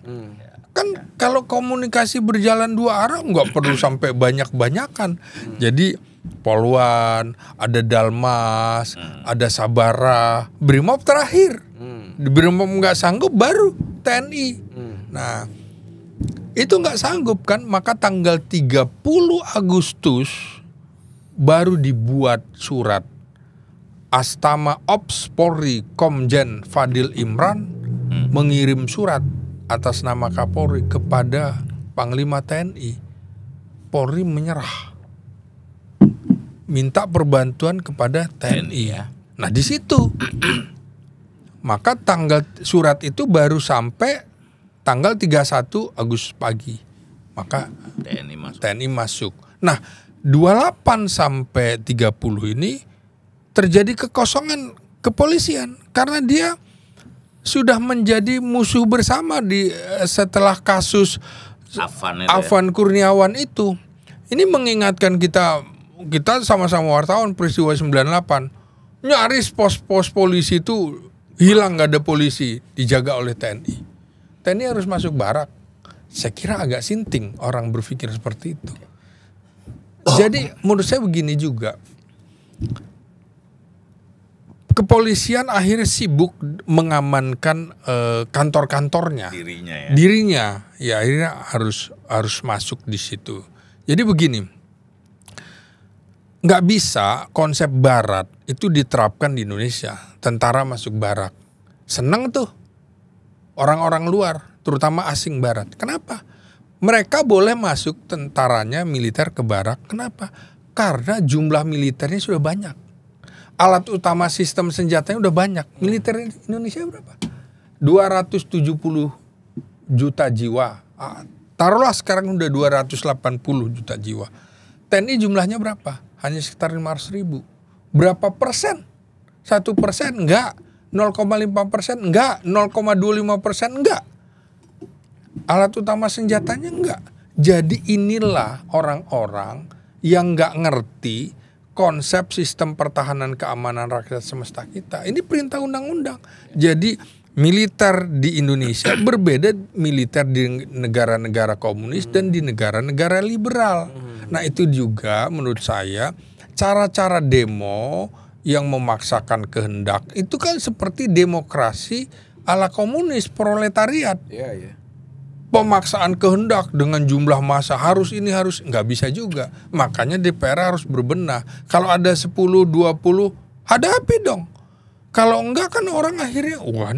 Kan kalau komunikasi berjalan dua arah nggak perlu sampai banyak-banyakan. Jadi Poluan, ada Dalmas, ada Sabara, Brimob terakhir. Brimob nggak sanggup baru TNI. Nah, itu nggak sanggup kan, maka tanggal 30 Agustus baru dibuat surat. Astama Ops Polri Komjen Fadil Imran mengirim surat atas nama Kapolri kepada Panglima TNI. Polri menyerah, minta perbantuan kepada TNI ya. Nah di situ, maka tanggal surat itu baru sampai tanggal 31 Agustus pagi, maka TNI masuk. Nah 28 sampai 30 ini terjadi kekosongan kepolisian karena dia sudah menjadi musuh bersama setelah kasus Afan Kurniawan itu. Ini mengingatkan kita sama-sama wartawan peristiwa 98, nyaris pos-pos polisi itu hilang, gak ada polisi, dijaga oleh TNI. TNI harus masuk barak. Saya kira agak sinting orang berpikir seperti itu. Jadi menurut saya begini juga, kepolisian akhirnya sibuk mengamankan kantor-kantornya, dirinya ya akhirnya harus masuk di situ. Jadi begini, nggak bisa konsep barat itu diterapkan di Indonesia. Tentara masuk barak, seneng tuh orang-orang luar, terutama asing barat. Kenapa? Mereka boleh masuk tentaranya militer ke barak. Kenapa? Karena jumlah militernya sudah banyak. Alat utama sistem senjatanya udah banyak. Militer Indonesia berapa? 270 juta jiwa. Taruhlah sekarang udah 280 juta jiwa. TNI jumlahnya berapa? Hanya sekitar 500 ribu. Berapa persen? 1%? Enggak. 0,5%? Enggak. 0,25%? Enggak. Alat utama senjatanya enggak. Jadi inilah orang-orang yang enggak ngerti konsep sistem pertahanan keamanan rakyat semesta kita. Ini perintah undang-undang. Jadi militer di Indonesia berbeda militer di negara-negara komunis dan di negara-negara liberal. Nah itu juga menurut saya cara-cara demo yang memaksakan kehendak itu kan seperti demokrasi ala komunis proletariat. Pemaksaan kehendak dengan jumlah massa harus ini harus, nggak bisa juga. Makanya DPR harus berbenah. Kalau ada 10, 20 hadapi dong. Kalau enggak kan orang akhirnya wah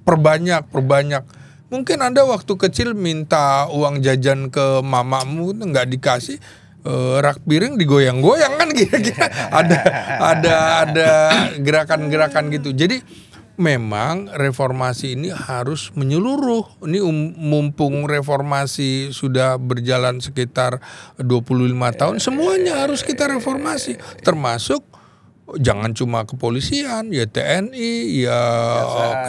perbanyak. Mungkin Anda waktu kecil minta uang jajan ke mamamu nggak dikasih, rak piring digoyang-goyang kan kira-kira. ada gerakan-gerakan gitu. Jadi memang reformasi ini harus menyeluruh. Ini mumpung reformasi sudah berjalan sekitar 25 tahun, semuanya harus kita reformasi. Termasuk jangan cuma kepolisian, ya TNI, ya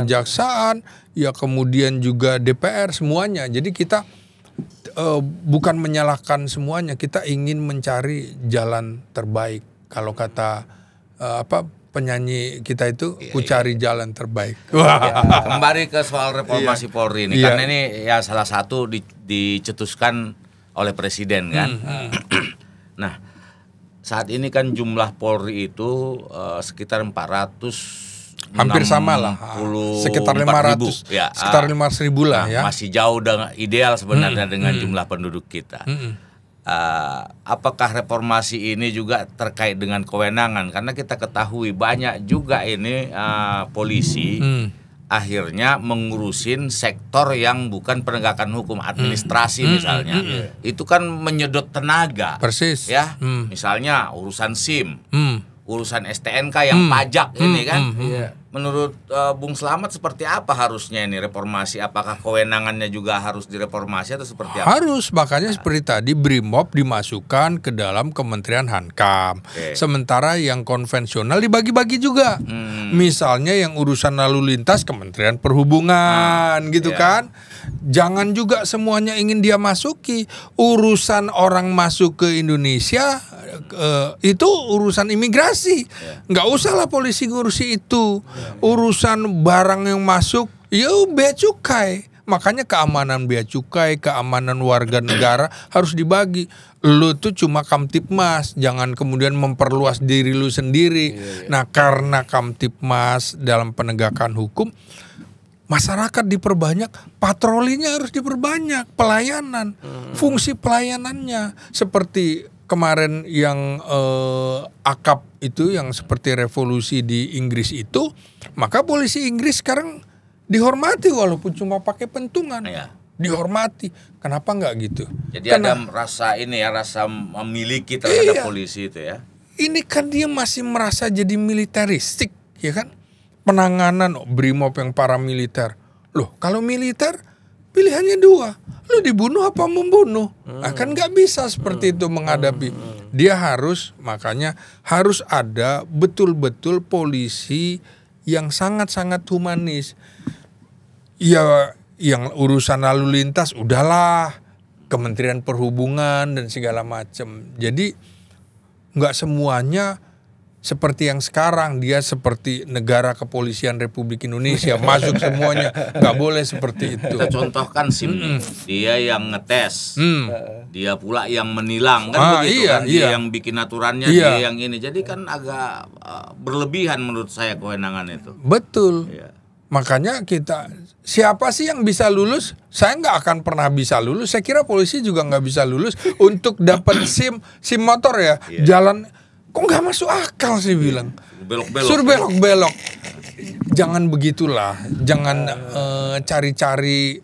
kejaksaan, ya kemudian juga DPR, semuanya. Jadi kita bukan menyalahkan semuanya, kita ingin mencari jalan terbaik. Kalau kata penyanyi kita itu, ku cari jalan terbaik. Kembali ke soal reformasi Polri ini, karena ini ya salah satu dicetuskan oleh Presiden kan. Nah, saat ini kan jumlah Polri itu sekitar 400, hampir sama lah, sekitar 500, ya, sekitar 500 ribu lah ya. Masih jauh dengan ideal sebenarnya dengan jumlah penduduk kita. apakah reformasi ini juga terkait dengan kewenangan? Karena kita ketahui banyak juga ini polisi akhirnya mengurusin sektor yang bukan penegakan hukum, administrasi misalnya. Itu kan menyedot tenaga. Persis. Ya, misalnya urusan SIM, urusan STNK yang pajak ini kan. Menurut Bung Slamet seperti apa harusnya ini reformasi? Apakah kewenangannya juga harus direformasi atau seperti apa? Harus, makanya seperti tadi Brimob dimasukkan ke dalam Kementerian Hankam. Sementara yang konvensional dibagi-bagi juga. Misalnya yang urusan lalu lintas Kementerian Perhubungan gitu kan. Jangan juga semuanya ingin dia masuki. Urusan orang masuk ke Indonesia itu urusan imigrasi. Nggak usah lah polisi ngurusi itu. Urusan barang yang masuk, ya bea cukai. Makanya keamanan bea cukai, keamanan warga negara harus dibagi. Lu tuh cuma Kamtibmas, jangan kemudian memperluas diri lu sendiri. Nah, karena Kamtibmas dalam penegakan hukum, masyarakat diperbanyak, patrolinya harus diperbanyak, pelayanan, fungsi pelayanannya seperti kemarin yang AKAP itu yang seperti revolusi di Inggris itu, maka polisi Inggris sekarang dihormati walaupun cuma pakai pentungan. Dihormati. Kenapa nggak gitu? Jadi ada rasa ini ya, rasa memiliki terhadap polisi itu ya. Ini kan dia masih merasa jadi militeristik, ya kan? Penanganan Brimob yang paramiliter. Loh, kalau militer pilihannya dua, lu dibunuh apa membunuh. Kan nggak bisa seperti itu menghadapi. Dia harus, makanya harus ada betul-betul polisi yang sangat-sangat humanis. Ya, yang urusan lalu lintas udahlah Kementerian Perhubungan dan segala macam. Jadi nggak semuanya seperti yang sekarang, dia seperti negara kepolisian Republik Indonesia, masuk semuanya, nggak boleh seperti itu. Kita contohkan SIM, dia yang ngetes, dia pula yang menilang kan begitu kan, dia yang bikin aturannya, dia yang ini, jadi kan agak berlebihan menurut saya kewenangan itu. Betul. Makanya kita, siapa sih yang bisa lulus? Saya nggak akan pernah bisa lulus. Saya kira polisi juga nggak bisa lulus untuk dapat SIM motor ya, jalan. Kok nggak masuk akal sih bilang. Suruh belok-belok. Jangan begitulah. Jangan cari-cari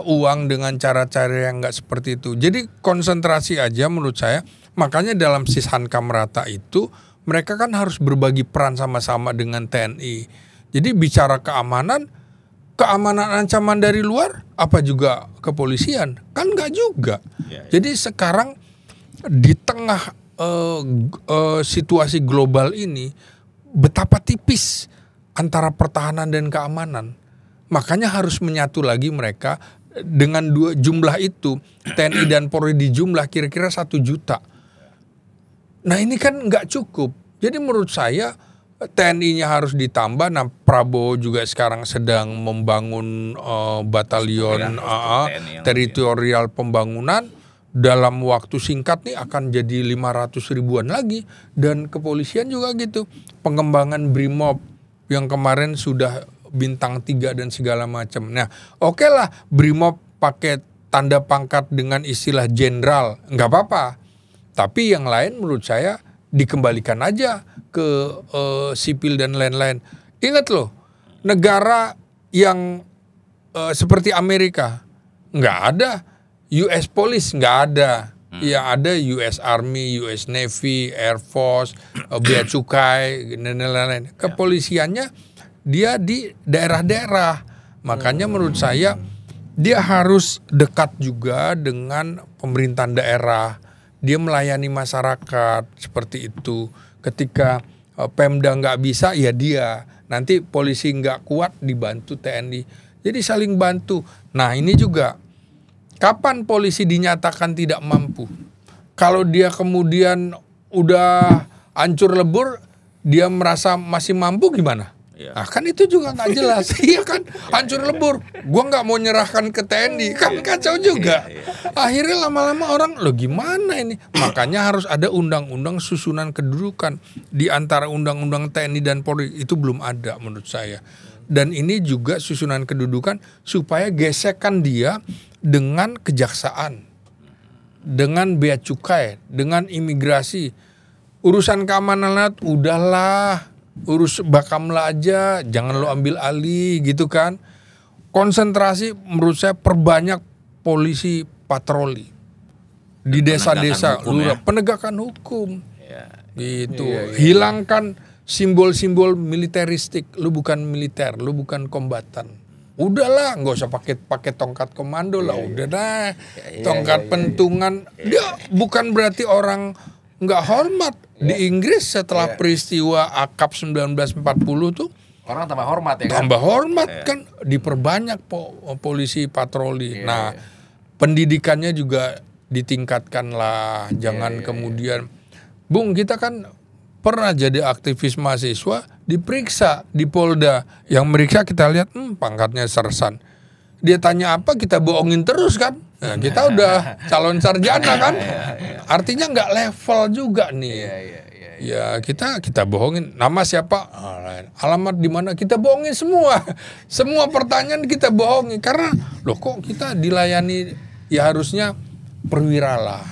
uang dengan cara-cara yang nggak seperti itu. Jadi konsentrasi aja menurut saya. Makanya dalam SIS Hankam Rata itu mereka kan harus berbagi peran sama-sama dengan TNI. Jadi bicara keamanan ancaman dari luar apa juga kepolisian? Kan nggak juga. Jadi sekarang di tengah situasi global ini betapa tipis antara pertahanan dan keamanan. Makanya harus menyatu lagi mereka dengan dua jumlah itu, TNI dan Polri di jumlah kira-kira 1 juta. Nah ini kan nggak cukup. Jadi menurut saya TNI-nya harus ditambah. Nah Prabowo juga sekarang sedang membangun batalion teritorial pembangunan. Dalam waktu singkat nih akan jadi 500 ribuan lagi. Dan kepolisian juga gitu. Pengembangan Brimob yang kemarin sudah bintang 3 dan segala macam. Nah oke lah Brimob pakai tanda pangkat dengan istilah jenderal, nggak apa-apa. Tapi yang lain menurut saya dikembalikan aja ke sipil dan lain-lain. Ingat loh, negara yang seperti Amerika nggak ada US Police, nggak ada. Yang ada US Army, US Navy, Air Force, bea cukai dan lain-lain. Kepolisiannya dia di daerah-daerah. Makanya menurut saya dia harus dekat juga dengan pemerintahan daerah. Dia melayani masyarakat seperti itu. Ketika Pemda nggak bisa, ya dia. Nanti polisi nggak kuat, dibantu TNI. Jadi saling bantu. Nah ini juga, kapan polisi dinyatakan tidak mampu? Kalau dia kemudian udah hancur lebur, dia merasa masih mampu gimana? Nah kan itu juga nggak jelas. Iya kan, hancur lebur. Gua nggak mau nyerahkan ke TNI, kan kacau juga. Akhirnya lama-lama orang, loh gimana ini? Makanya harus ada undang-undang susunan kedudukan. Di antara undang-undang TNI dan Polri itu belum ada menurut saya. Dan ini juga susunan kedudukan supaya gesekan dia dengan kejaksaan. dengan bea cukai, dengan imigrasi, urusan keamanan laut udahlah, urus Bakamla aja, jangan lo ambil alih gitu kan. Konsentrasi menurut saya perbanyak polisi patroli di desa-desa, penegakan hukum. Gitu. Hilangkan simbol-simbol militeristik. Lu bukan militer, lu bukan kombatan. Udahlah, nggak usah pakai tongkat komando lah. Udah dah, tongkat pentungan. Dia bukan berarti orang nggak hormat. Di Inggris setelah peristiwa AKAP 1940 tuh orang tambah hormat ya kan? Tambah hormat kan, diperbanyak polisi patroli. Nah, pendidikannya juga ditingkatkan lah. Jangan kemudian, Bung, kita kan pernah jadi aktivis mahasiswa, diperiksa di Polda. Yang meriksa kita lihat, pangkatnya sersan. Dia tanya apa, kita bohongin terus kan. Nah, kita udah calon sarjana kan. Artinya nggak level juga nih. Ya kita bohongin. Nama siapa? Alamat di mana? Kita bohongin semua. Semua pertanyaan kita bohongin. Karena loh kok kita dilayani, ya harusnya perwira lah.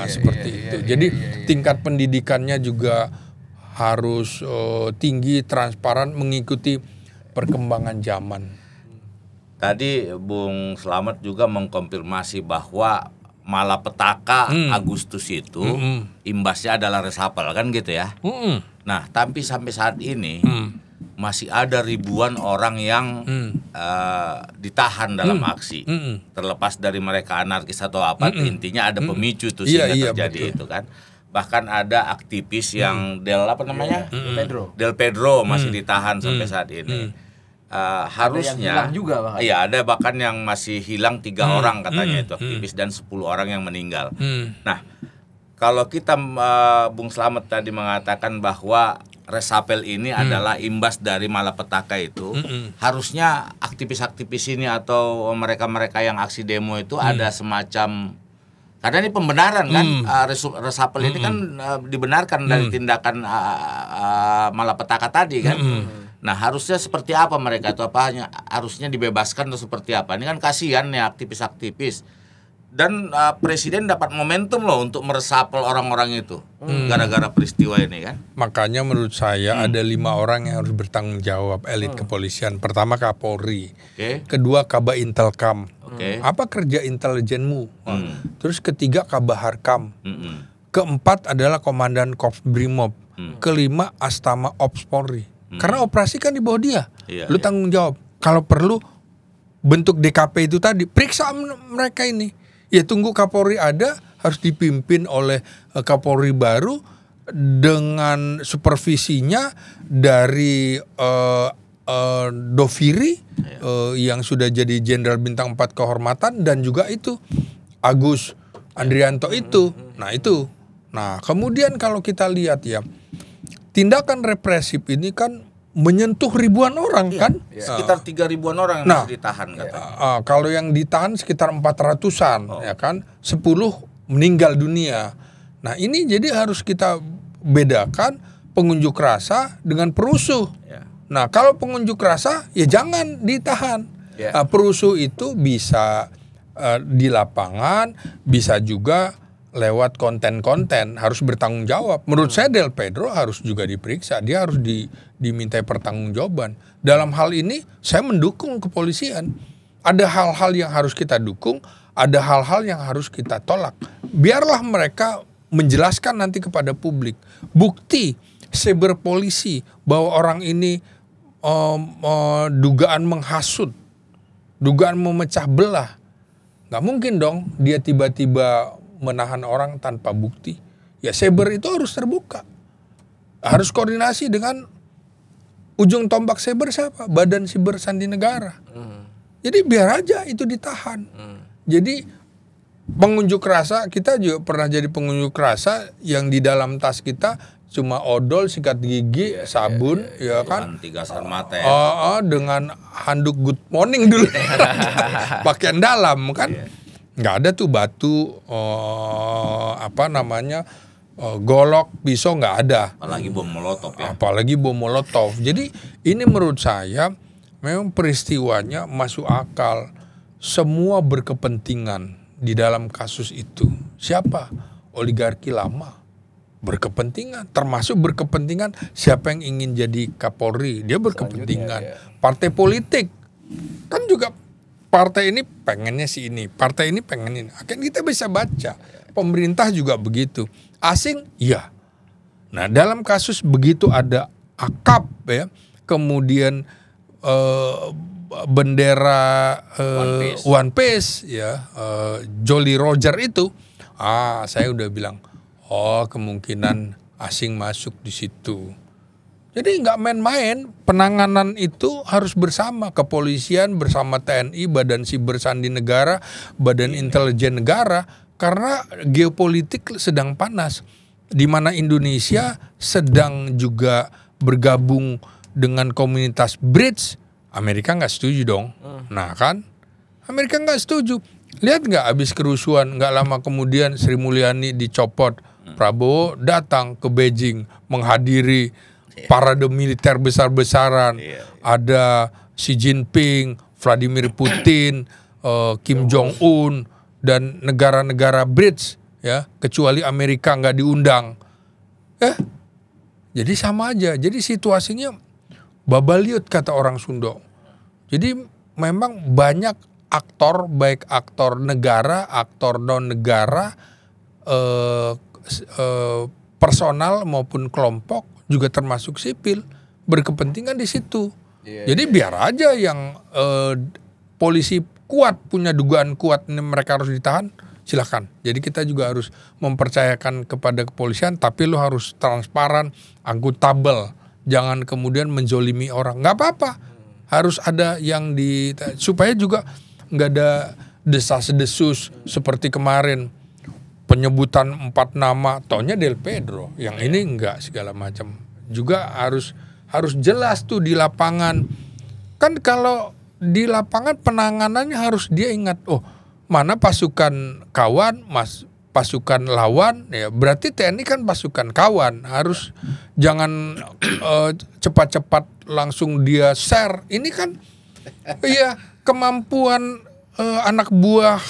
Seperti itu. Jadi tingkat pendidikannya juga harus tinggi, transparan, mengikuti perkembangan zaman. Tadi Bung Slamet juga mengkonfirmasi bahwa malapetaka Agustus itu imbasnya adalah resapel kan gitu ya. Nah, tapi sampai saat ini masih ada ribuan orang yang ditahan dalam aksi. Terlepas dari mereka anarkis atau apa, intinya ada pemicu tuh sehingga terjadi itu kan. Bahkan ada aktivis yang Del Pedro masih ditahan sampai saat ini. Harusnya ada bahkan yang masih hilang 3 orang katanya itu aktivis dan 10 orang yang meninggal. Nah, kalau kita Bung Slamet tadi mengatakan bahwa resapel ini adalah imbas dari malapetaka itu, harusnya aktivis-aktivis ini atau mereka-mereka yang aksi demo itu ada semacam, karena ini pembenaran kan, resapel ini kan dibenarkan dari tindakan malapetaka tadi kan. Nah, harusnya seperti apa mereka itu, apa hanya harusnya dibebaskan atau seperti apa? Ini kan kasihan ya aktivis-aktivis. Dan presiden dapat momentum loh untuk meresapel orang-orang itu gara-gara peristiwa ini kan. Makanya menurut saya ada 5 orang yang harus bertanggung jawab elit kepolisian. Pertama Kapolri, kedua Kaba Intelkam. Apa kerja intelijenmu? Terus ketiga Kabaharkam. Keempat adalah Komandan Korps Brimob. Kelima Astama Ops Polri. Karena operasi kan di bawah dia. Lu tanggung jawab. Kalau perlu bentuk DKP itu tadi, periksa mereka ini. Ya tunggu Kapolri ada, harus dipimpin oleh Kapolri baru dengan supervisinya dari Doviri yang sudah jadi Jenderal Bintang 4 kehormatan, dan juga itu Agus Andrianto itu. Nah, kemudian kalau kita lihat ya, tindakan represif ini kan menyentuh ribuan orang kan? Sekitar 3.000-an orang yang masih ditahan katanya. Kalau yang ditahan sekitar 400-an ya kan, 10 meninggal dunia. Nah, ini jadi harus kita bedakan pengunjuk rasa dengan perusuh. Nah, kalau pengunjuk rasa ya jangan ditahan. Perusuh itu bisa di lapangan, bisa juga lewat konten-konten, harus bertanggung jawab. Menurut saya Del Pedro harus juga diperiksa, dia harus dimintai pertanggungjawaban. Dalam hal ini saya mendukung kepolisian. Ada hal-hal yang harus kita dukung, ada hal-hal yang harus kita tolak. Biarlah mereka menjelaskan nanti kepada publik. Bukti cyber polisi bahwa orang ini dugaan menghasut, dugaan memecah belah. Nggak mungkin dong dia tiba-tiba menahan orang tanpa bukti. Ya cyber itu harus terbuka. Harus koordinasi dengan ujung tombak cyber siapa? Badan Siber Sandi Negara. Jadi biar aja itu ditahan. Jadi pengunjuk rasa, kita juga pernah jadi pengunjuk rasa yang di dalam tas kita cuma odol, sikat gigi, sabun, ya kan? Tiga sarmata dengan handuk good morning dulu. Pakaian dalam kan? Nggak ada tuh batu, golok, pisau, nggak ada. Apalagi bom molotov ya. Apalagi bom molotov. Jadi ini menurut saya memang peristiwanya masuk akal. Semua berkepentingan di dalam kasus itu. Siapa? Oligarki lama. Berkepentingan, termasuk berkepentingan siapa yang ingin jadi Kapolri. Dia berkepentingan. Partai politik. Kan juga partai ini pengennya si ini, partai ini pengen ini. Akhirnya kita bisa baca. Pemerintah juga begitu. Asing, ya. Nah, dalam kasus begitu ada akap ya, kemudian bendera One Piece ya, Jolly Roger itu, saya udah bilang, kemungkinan asing masuk di situ. Jadi nggak main-main, penanganan itu harus bersama kepolisian, bersama TNI, Badan Siber Sandi Negara, Badan Intelijen Negara, karena geopolitik sedang panas, di mana Indonesia sedang juga bergabung dengan komunitas BRICS. Amerika nggak setuju dong, nah kan, Amerika nggak setuju. Lihat nggak abis kerusuhan, nggak lama kemudian Sri Mulyani dicopot, Prabowo datang ke Beijing menghadiri parade militer besar-besaran, ada Xi Jinping, Vladimir Putin, Kim Jong Un dan negara-negara BRICS ya, kecuali Amerika nggak diundang. Jadi sama aja. Jadi situasinya babaliut kata orang Sunda. Jadi memang banyak aktor, baik aktor negara, aktor non negara, personal maupun kelompok, juga termasuk sipil, berkepentingan di situ. Jadi biar aja yang polisi kuat, punya dugaan kuat ini mereka harus ditahan, silakan. Jadi kita juga harus mempercayakan kepada kepolisian, tapi lo harus transparan, akuntabel, jangan kemudian menzolimi orang. Nggak apa-apa, harus ada yang supaya juga nggak ada desas-desus seperti kemarin. Penyebutan 4 nama, taunya Del Pedro, yang ini enggak segala macam. Juga harus jelas tuh di lapangan. Kan kalau di lapangan penanganannya harus dia ingat, mana pasukan kawan, pasukan lawan, ya berarti TNI kan pasukan kawan. Harus jangan cepat-cepat langsung dia share. Ini kan kemampuan anak buah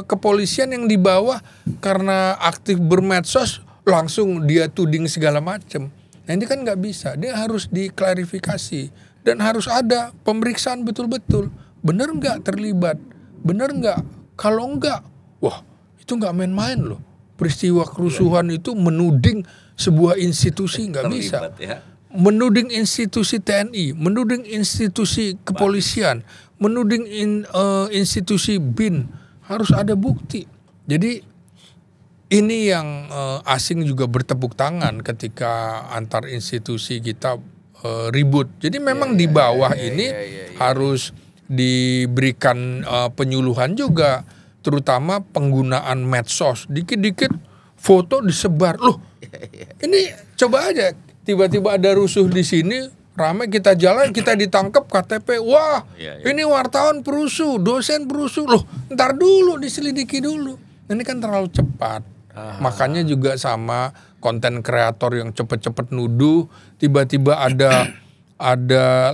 kepolisian yang di bawah karena aktif bermedsos langsung dia tuding segala macam. Nah ini kan nggak bisa, dia harus diklarifikasi dan harus ada pemeriksaan betul-betul. Bener nggak terlibat? Bener nggak? Kalau nggak, wah itu nggak main-main loh. Peristiwa kerusuhan itu menuding sebuah institusi nggak bisa. Menuding institusi TNI, menuding institusi kepolisian, menuding institusi BIN, harus ada bukti. Jadi ini yang asing juga bertepuk tangan ketika antar institusi kita ribut. Jadi memang di bawah ini harus diberikan penyuluhan juga, terutama penggunaan medsos. Dikit-dikit foto disebar. Loh, ini coba aja. Tiba-tiba ada rusuh di sini, ramai kita jalan, kita ditangkap KTP. Wah, ini wartawan perusuh, dosen perusuh. Loh, ntar dulu diselidiki dulu. Ini kan terlalu cepat. Makanya juga sama konten kreator yang cepet-cepet nuduh, tiba-tiba ada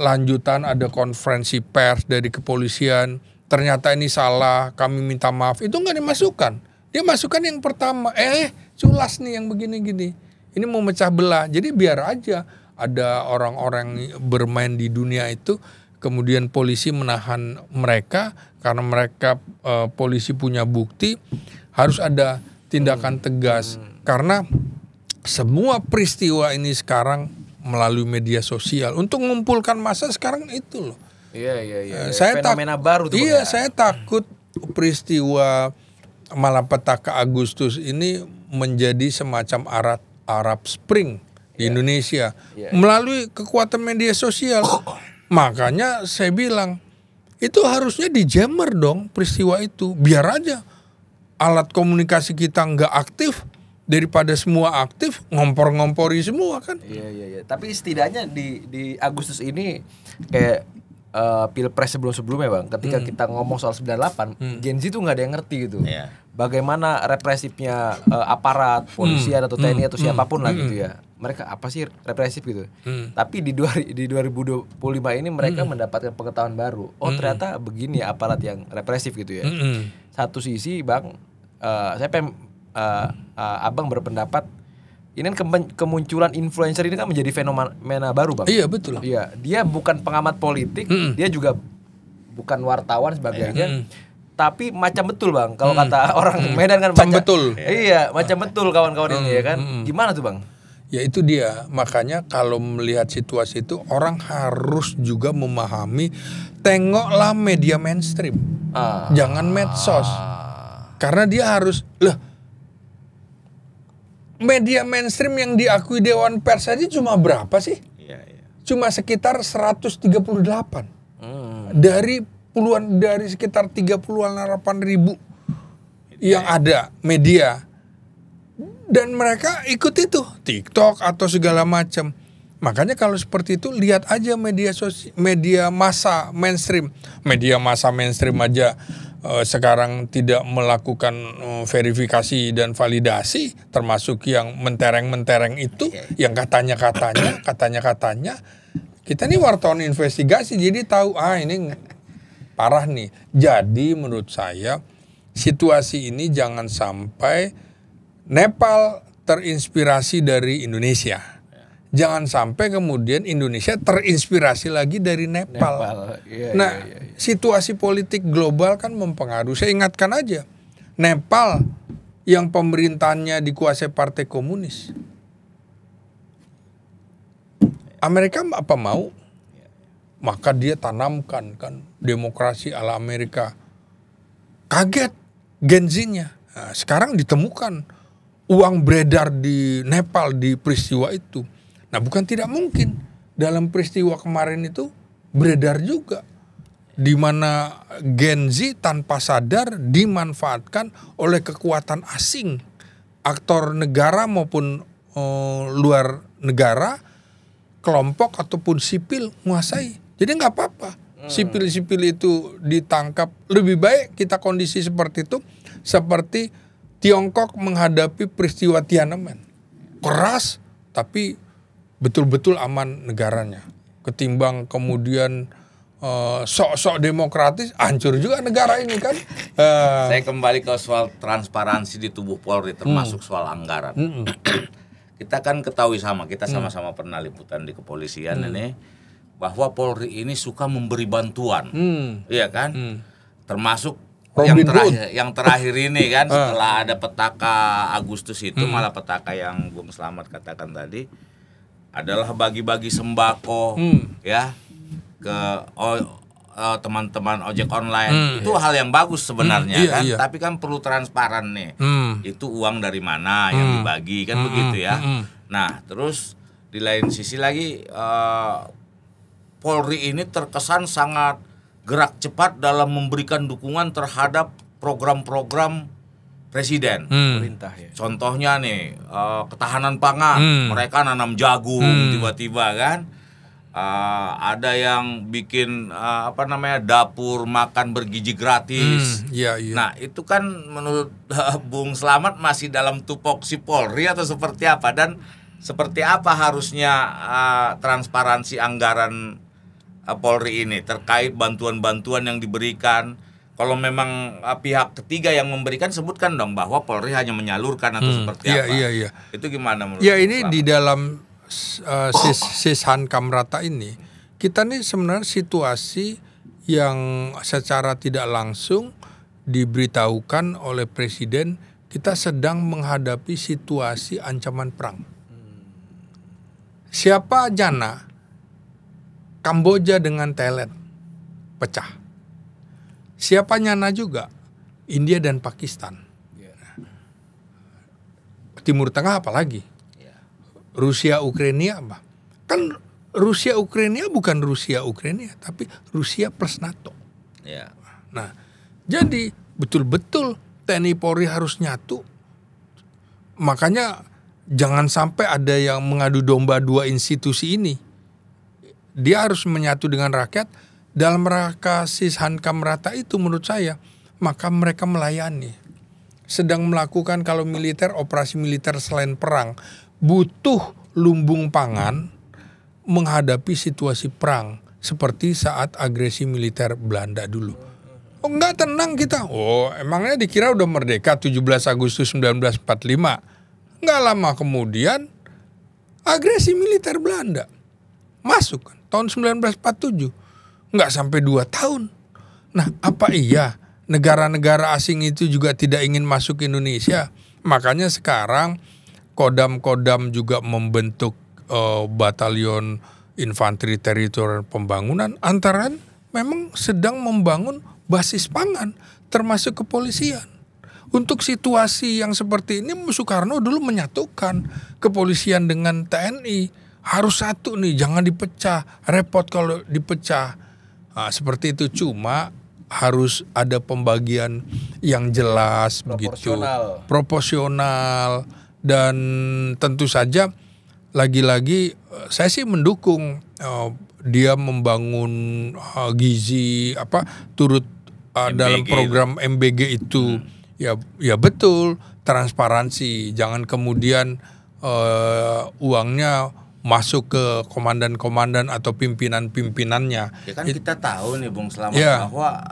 lanjutan, ada konferensi pers dari kepolisian. Ternyata ini salah, kami minta maaf. Itu nggak dimasukkan. Dia masukkan yang pertama. Culas nih yang begini-gini. Ini mau mecah belah. Jadi biar aja ada orang-orang bermain di dunia itu, kemudian polisi menahan mereka karena mereka polisi punya bukti. Harus ada tindakan tegas karena semua peristiwa ini sekarang melalui media sosial. Untuk mengumpulkan massa sekarang itu loh. Iya. Saya fenomena baru tuh. Iya, saya takut peristiwa Malapetaka Agustus ini menjadi semacam Arab Spring di Indonesia melalui kekuatan media sosial. Makanya saya bilang itu harusnya dijammer dong peristiwa itu. Biar aja alat komunikasi kita nggak aktif, daripada semua aktif ngompor-ngompori semua kan. Iya. Tapi setidaknya di Agustus ini kayak Pilpres sebelum-sebelumnya Bang, ketika kita ngomong soal 98, Gen Z tuh nggak ada yang ngerti gitu. Bagaimana represifnya aparat, polisian atau TNI atau siapapun lah gitu ya. Mereka apa sih represif gitu. Tapi di 2025 ini mereka mendapatkan pengetahuan baru. Ternyata begini ya aparat yang represif gitu ya. Satu sisi Bang, saya pengen Abang berpendapat ini kan kemunculan influencer ini kan menjadi fenomena baru, Bang. Iya, betul. Iya, dia bukan pengamat politik, dia juga bukan wartawan sebagainya. Tapi macam betul, Bang. Kalau kata orang Medan kan macam betul. Iya, macam betul kawan-kawan ini ya kan. Gimana tuh, Bang? Ya itu dia, makanya kalau melihat situasi itu orang harus juga memahami, tengoklah media mainstream, jangan medsos, karena dia harus media mainstream yang diakui Dewan Pers aja cuma berapa sih? Cuma sekitar 138 dari sekitar 38 ribu yang ada media. Dan mereka ikut itu, TikTok atau segala macam. Makanya kalau seperti itu lihat aja media massa mainstream. Media massa mainstream aja sekarang tidak melakukan verifikasi dan validasi, termasuk yang mentereng-mentereng itu, yang katanya kita nih wartawan investigasi jadi tahu ini parah nih. Jadi menurut saya situasi ini jangan sampai Nepal terinspirasi dari Indonesia. Jangan sampai kemudian Indonesia terinspirasi lagi dari Nepal. Situasi politik global kan mempengaruhi. Saya ingatkan aja, Nepal yang pemerintahannya dikuasai Partai Komunis. Amerika apa mau? Maka dia tanamkan kan demokrasi ala Amerika. Kaget Gen Z-nya. Nah, sekarang ditemukan uang beredar di Nepal di peristiwa itu. Nah, bukan tidak mungkin dalam peristiwa kemarin itu beredar juga di mana Gen Z tanpa sadar dimanfaatkan oleh kekuatan asing, aktor negara maupun luar negara, kelompok ataupun sipil menguasai. Jadi nggak apa-apa sipil-sipil itu ditangkap. Lebih baik kita kondisi seperti itu, seperti Tiongkok menghadapi peristiwa Tiananmen, keras tapi betul-betul aman negaranya, ketimbang kemudian sok-sok demokratis, hancur juga negara ini kan. Saya kembali ke soal transparansi di tubuh Polri, termasuk soal anggaran. Kita kan ketahui kita sama-sama pernah liputan di kepolisian ini, bahwa Polri ini suka memberi bantuan, iya kan, termasuk yang terakhir ini kan, setelah ada petaka Agustus itu, malah petaka yang Bung Slamet katakan tadi adalah bagi-bagi sembako ya ke teman-teman ojek online. Itu hal yang bagus sebenarnya kan, tapi kan perlu transparan nih. Itu uang dari mana yang dibagi kan, begitu ya. Nah, terus di lain sisi lagi Polri ini terkesan sangat gerak cepat dalam memberikan dukungan terhadap program-program presiden. Perintah ya. Contohnya nih ketahanan pangan, mereka nanam jagung tiba-tiba kan. Ada yang bikin dapur makan bergizi gratis. Nah, itu kan menurut Bung Slamet masih dalam tupoksi Polri atau seperti apa, dan seperti apa harusnya transparansi anggaran Polri ini terkait bantuan-bantuan yang diberikan. Kalau memang pihak ketiga yang memberikan, sebutkan dong bahwa Polri hanya menyalurkan atau seperti apa. Itu gimana menurut ini di dalam Sishankam Rata ini, kita nih sebenarnya situasi yang secara tidak langsung diberitahukan oleh Presiden, kita sedang menghadapi situasi ancaman perang. Siapa jana Kamboja dengan Thailand pecah. Siapa nyana juga India dan Pakistan. Timur Tengah apalagi? Rusia Ukraina apa? Kan Rusia Ukraina bukan Rusia Ukraina, tapi Rusia plus NATO. Nah, jadi betul-betul TNI Polri harus nyatu. Makanya jangan sampai ada yang mengadu domba dua institusi ini. Dia harus menyatu dengan rakyat dalam rangka Sishankam Rata itu. Menurut saya, maka mereka melayani, sedang melakukan kalau militer, operasi militer selain perang, butuh lumbung pangan menghadapi situasi perang seperti saat agresi militer Belanda dulu. Oh enggak, tenang kita. Oh emangnya dikira udah merdeka 17 Agustus 1945. Enggak lama kemudian agresi militer Belanda masuk kan, tahun 1947. Enggak sampai 2 tahun. Nah apa iya negara-negara asing itu juga tidak ingin masuk ke Indonesia? Makanya sekarang Kodam juga membentuk batalion infanteri teritorial pembangunan, antara memang sedang membangun basis pangan termasuk kepolisian. Untuk situasi yang seperti ini Soekarno dulu menyatukan kepolisian dengan TNI. Harus satu nih, jangan dipecah. Repot kalau dipecah. Nah, seperti itu, cuma harus ada pembagian yang jelas begitu. Proporsional. Dan tentu saja lagi-lagi saya sih mendukung dia membangun gizi turut dalam program MBG itu. Ya betul, transparansi, jangan kemudian uangnya masuk ke komandan-komandan atau pimpinan-pimpinannya. Ya kan kita tahu nih Bung Slamet bahwa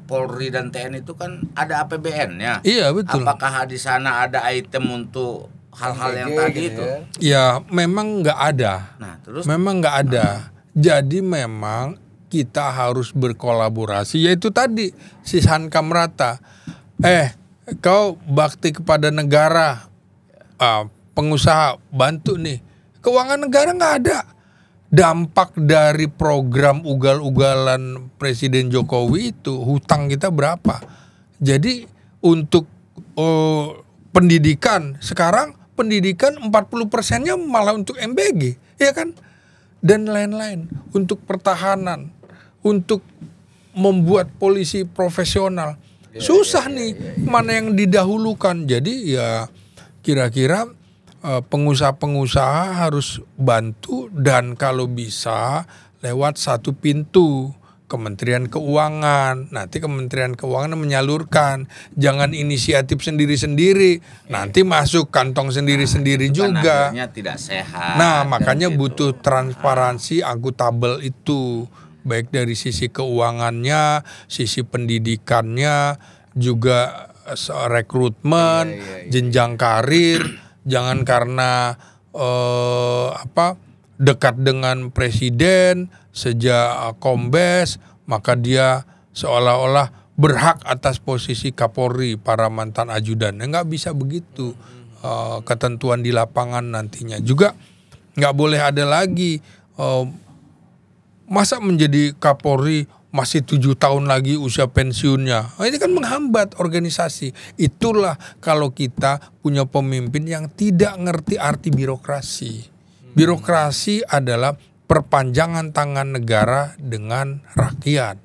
Polri dan TNI itu kan ada APBN-nya. Iya betul. Apakah di sana ada item untuk hal-hal yang tadi itu? Ya memang nggak ada. Nah terus? Memang nggak ada. Jadi memang kita harus berkolaborasi. Yaitu tadi si Hankam Rata. Kau bakti kepada negara, pengusaha bantu nih. Keuangan negara nggak ada. Dampak dari program ugal-ugalan Presiden Jokowi itu hutang kita berapa? Jadi untuk pendidikan sekarang pendidikan 40%-nya malah untuk MBG, ya kan? Dan lain-lain. Untuk pertahanan, untuk membuat polisi profesional. Susah nih mana yang didahulukan. Jadi ya kira-kira pengusaha-pengusaha harus bantu, dan kalau bisa lewat satu pintu, Kementerian Keuangan. Nanti Kementerian Keuangan menyalurkan, jangan inisiatif sendiri-sendiri, nanti masuk kantong sendiri-sendiri juga. Akhirnya tidak sehat. Nah makanya butuh transparansi, akuntabel itu, baik dari sisi keuangannya, sisi pendidikannya, juga rekrutmen, jenjang karir. Jangan karena dekat dengan presiden sejak Kombes, maka dia seolah-olah berhak atas posisi Kapolri, para mantan ajudan. Nggak bisa begitu. Ketentuan di lapangan nantinya juga nggak boleh ada lagi. Masa menjadi Kapolri masih 7 tahun lagi usia pensiunnya. Ini kan menghambat organisasi. Itulah kalau kita punya pemimpin yang tidak ngerti arti birokrasi. Birokrasi adalah perpanjangan tangan negara dengan rakyat.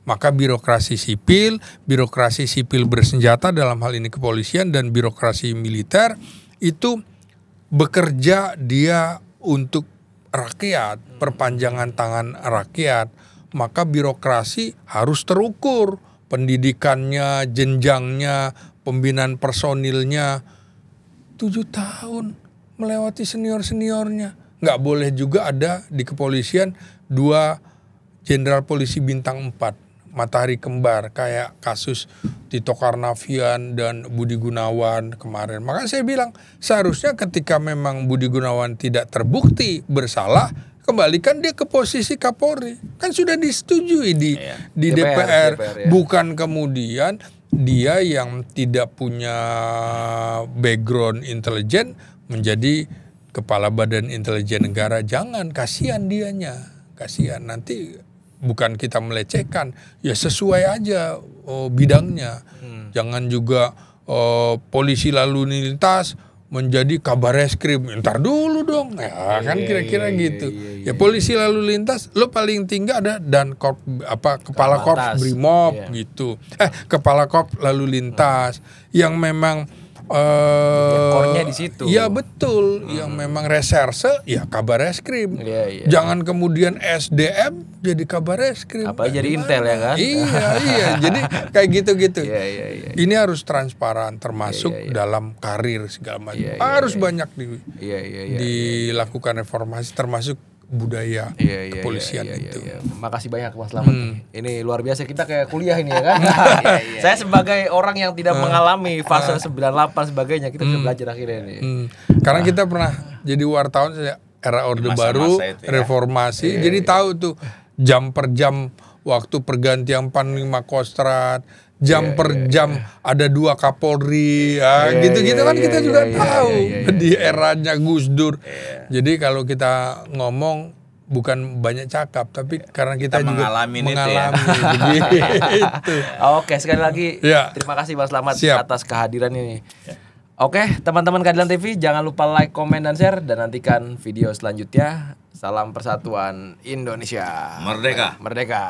Maka birokrasi sipil bersenjata dalam hal ini kepolisian, dan birokrasi militer itu bekerja dia untuk rakyat, perpanjangan tangan rakyat. Maka birokrasi harus terukur, pendidikannya, jenjangnya, pembinaan personilnya. 7 tahun melewati senior-seniornya. Nggak boleh juga ada di kepolisian 2 jenderal polisi bintang 4, matahari kembar, kayak kasus Tito Karnavian dan Budi Gunawan kemarin. Maka saya bilang seharusnya ketika memang Budi Gunawan tidak terbukti bersalah, kembalikan dia ke posisi Kapolri. Kan sudah disetujui di DPR. Bukan kemudian dia yang tidak punya background intelijen menjadi kepala badan intelijen negara. Jangan, kasihan dianya. Kasihan, nanti bukan kita melecehkan, ya sesuai aja bidangnya. Jangan juga polisi lalu lintas menjadi kabar reskrim. Ntar dulu dong. Ya kan kira-kira gitu. Ya polisi lalu lintas, lo paling tinggi ada kepala korps Brimob gitu. Kepala korps lalu lintas yang memang kornya di situ. Ya betul, yang memang reserse ya kabar reskrim. Jangan kemudian SDM jadi kabar reskrim. Apa jadi intel ya kan? Iya. Jadi kayak gitu-gitu. Ini harus transparan, termasuk dalam karir segala macam. Harus banyak dilakukan reformasi, termasuk budaya kepolisian itu. Makasih banyak Mas Slamet. Ini luar biasa, kita kayak kuliah ini ya kan. Saya sebagai orang yang tidak mengalami fase 98 sebagainya, kita bisa belajar akhirnya ini. Karena kita pernah jadi wartawan era Orde Baru, reformasi, jadi tahu tuh jam per jam waktu pergantian Panglima Kostrat, jam per jam ada 2 Kapolri, gitu-gitu kan kita juga tahu di eranya Gus Dur. Jadi kalau kita ngomong bukan banyak cakap, tapi karena kita juga mengalami gitu. Oke, sekali lagi terima kasih Mas Slamet atas kehadiran ini. Oke, teman-teman Keadilan TV, jangan lupa like, komen, dan share, dan nantikan video selanjutnya. Salam Persatuan Indonesia. Merdeka. Merdeka.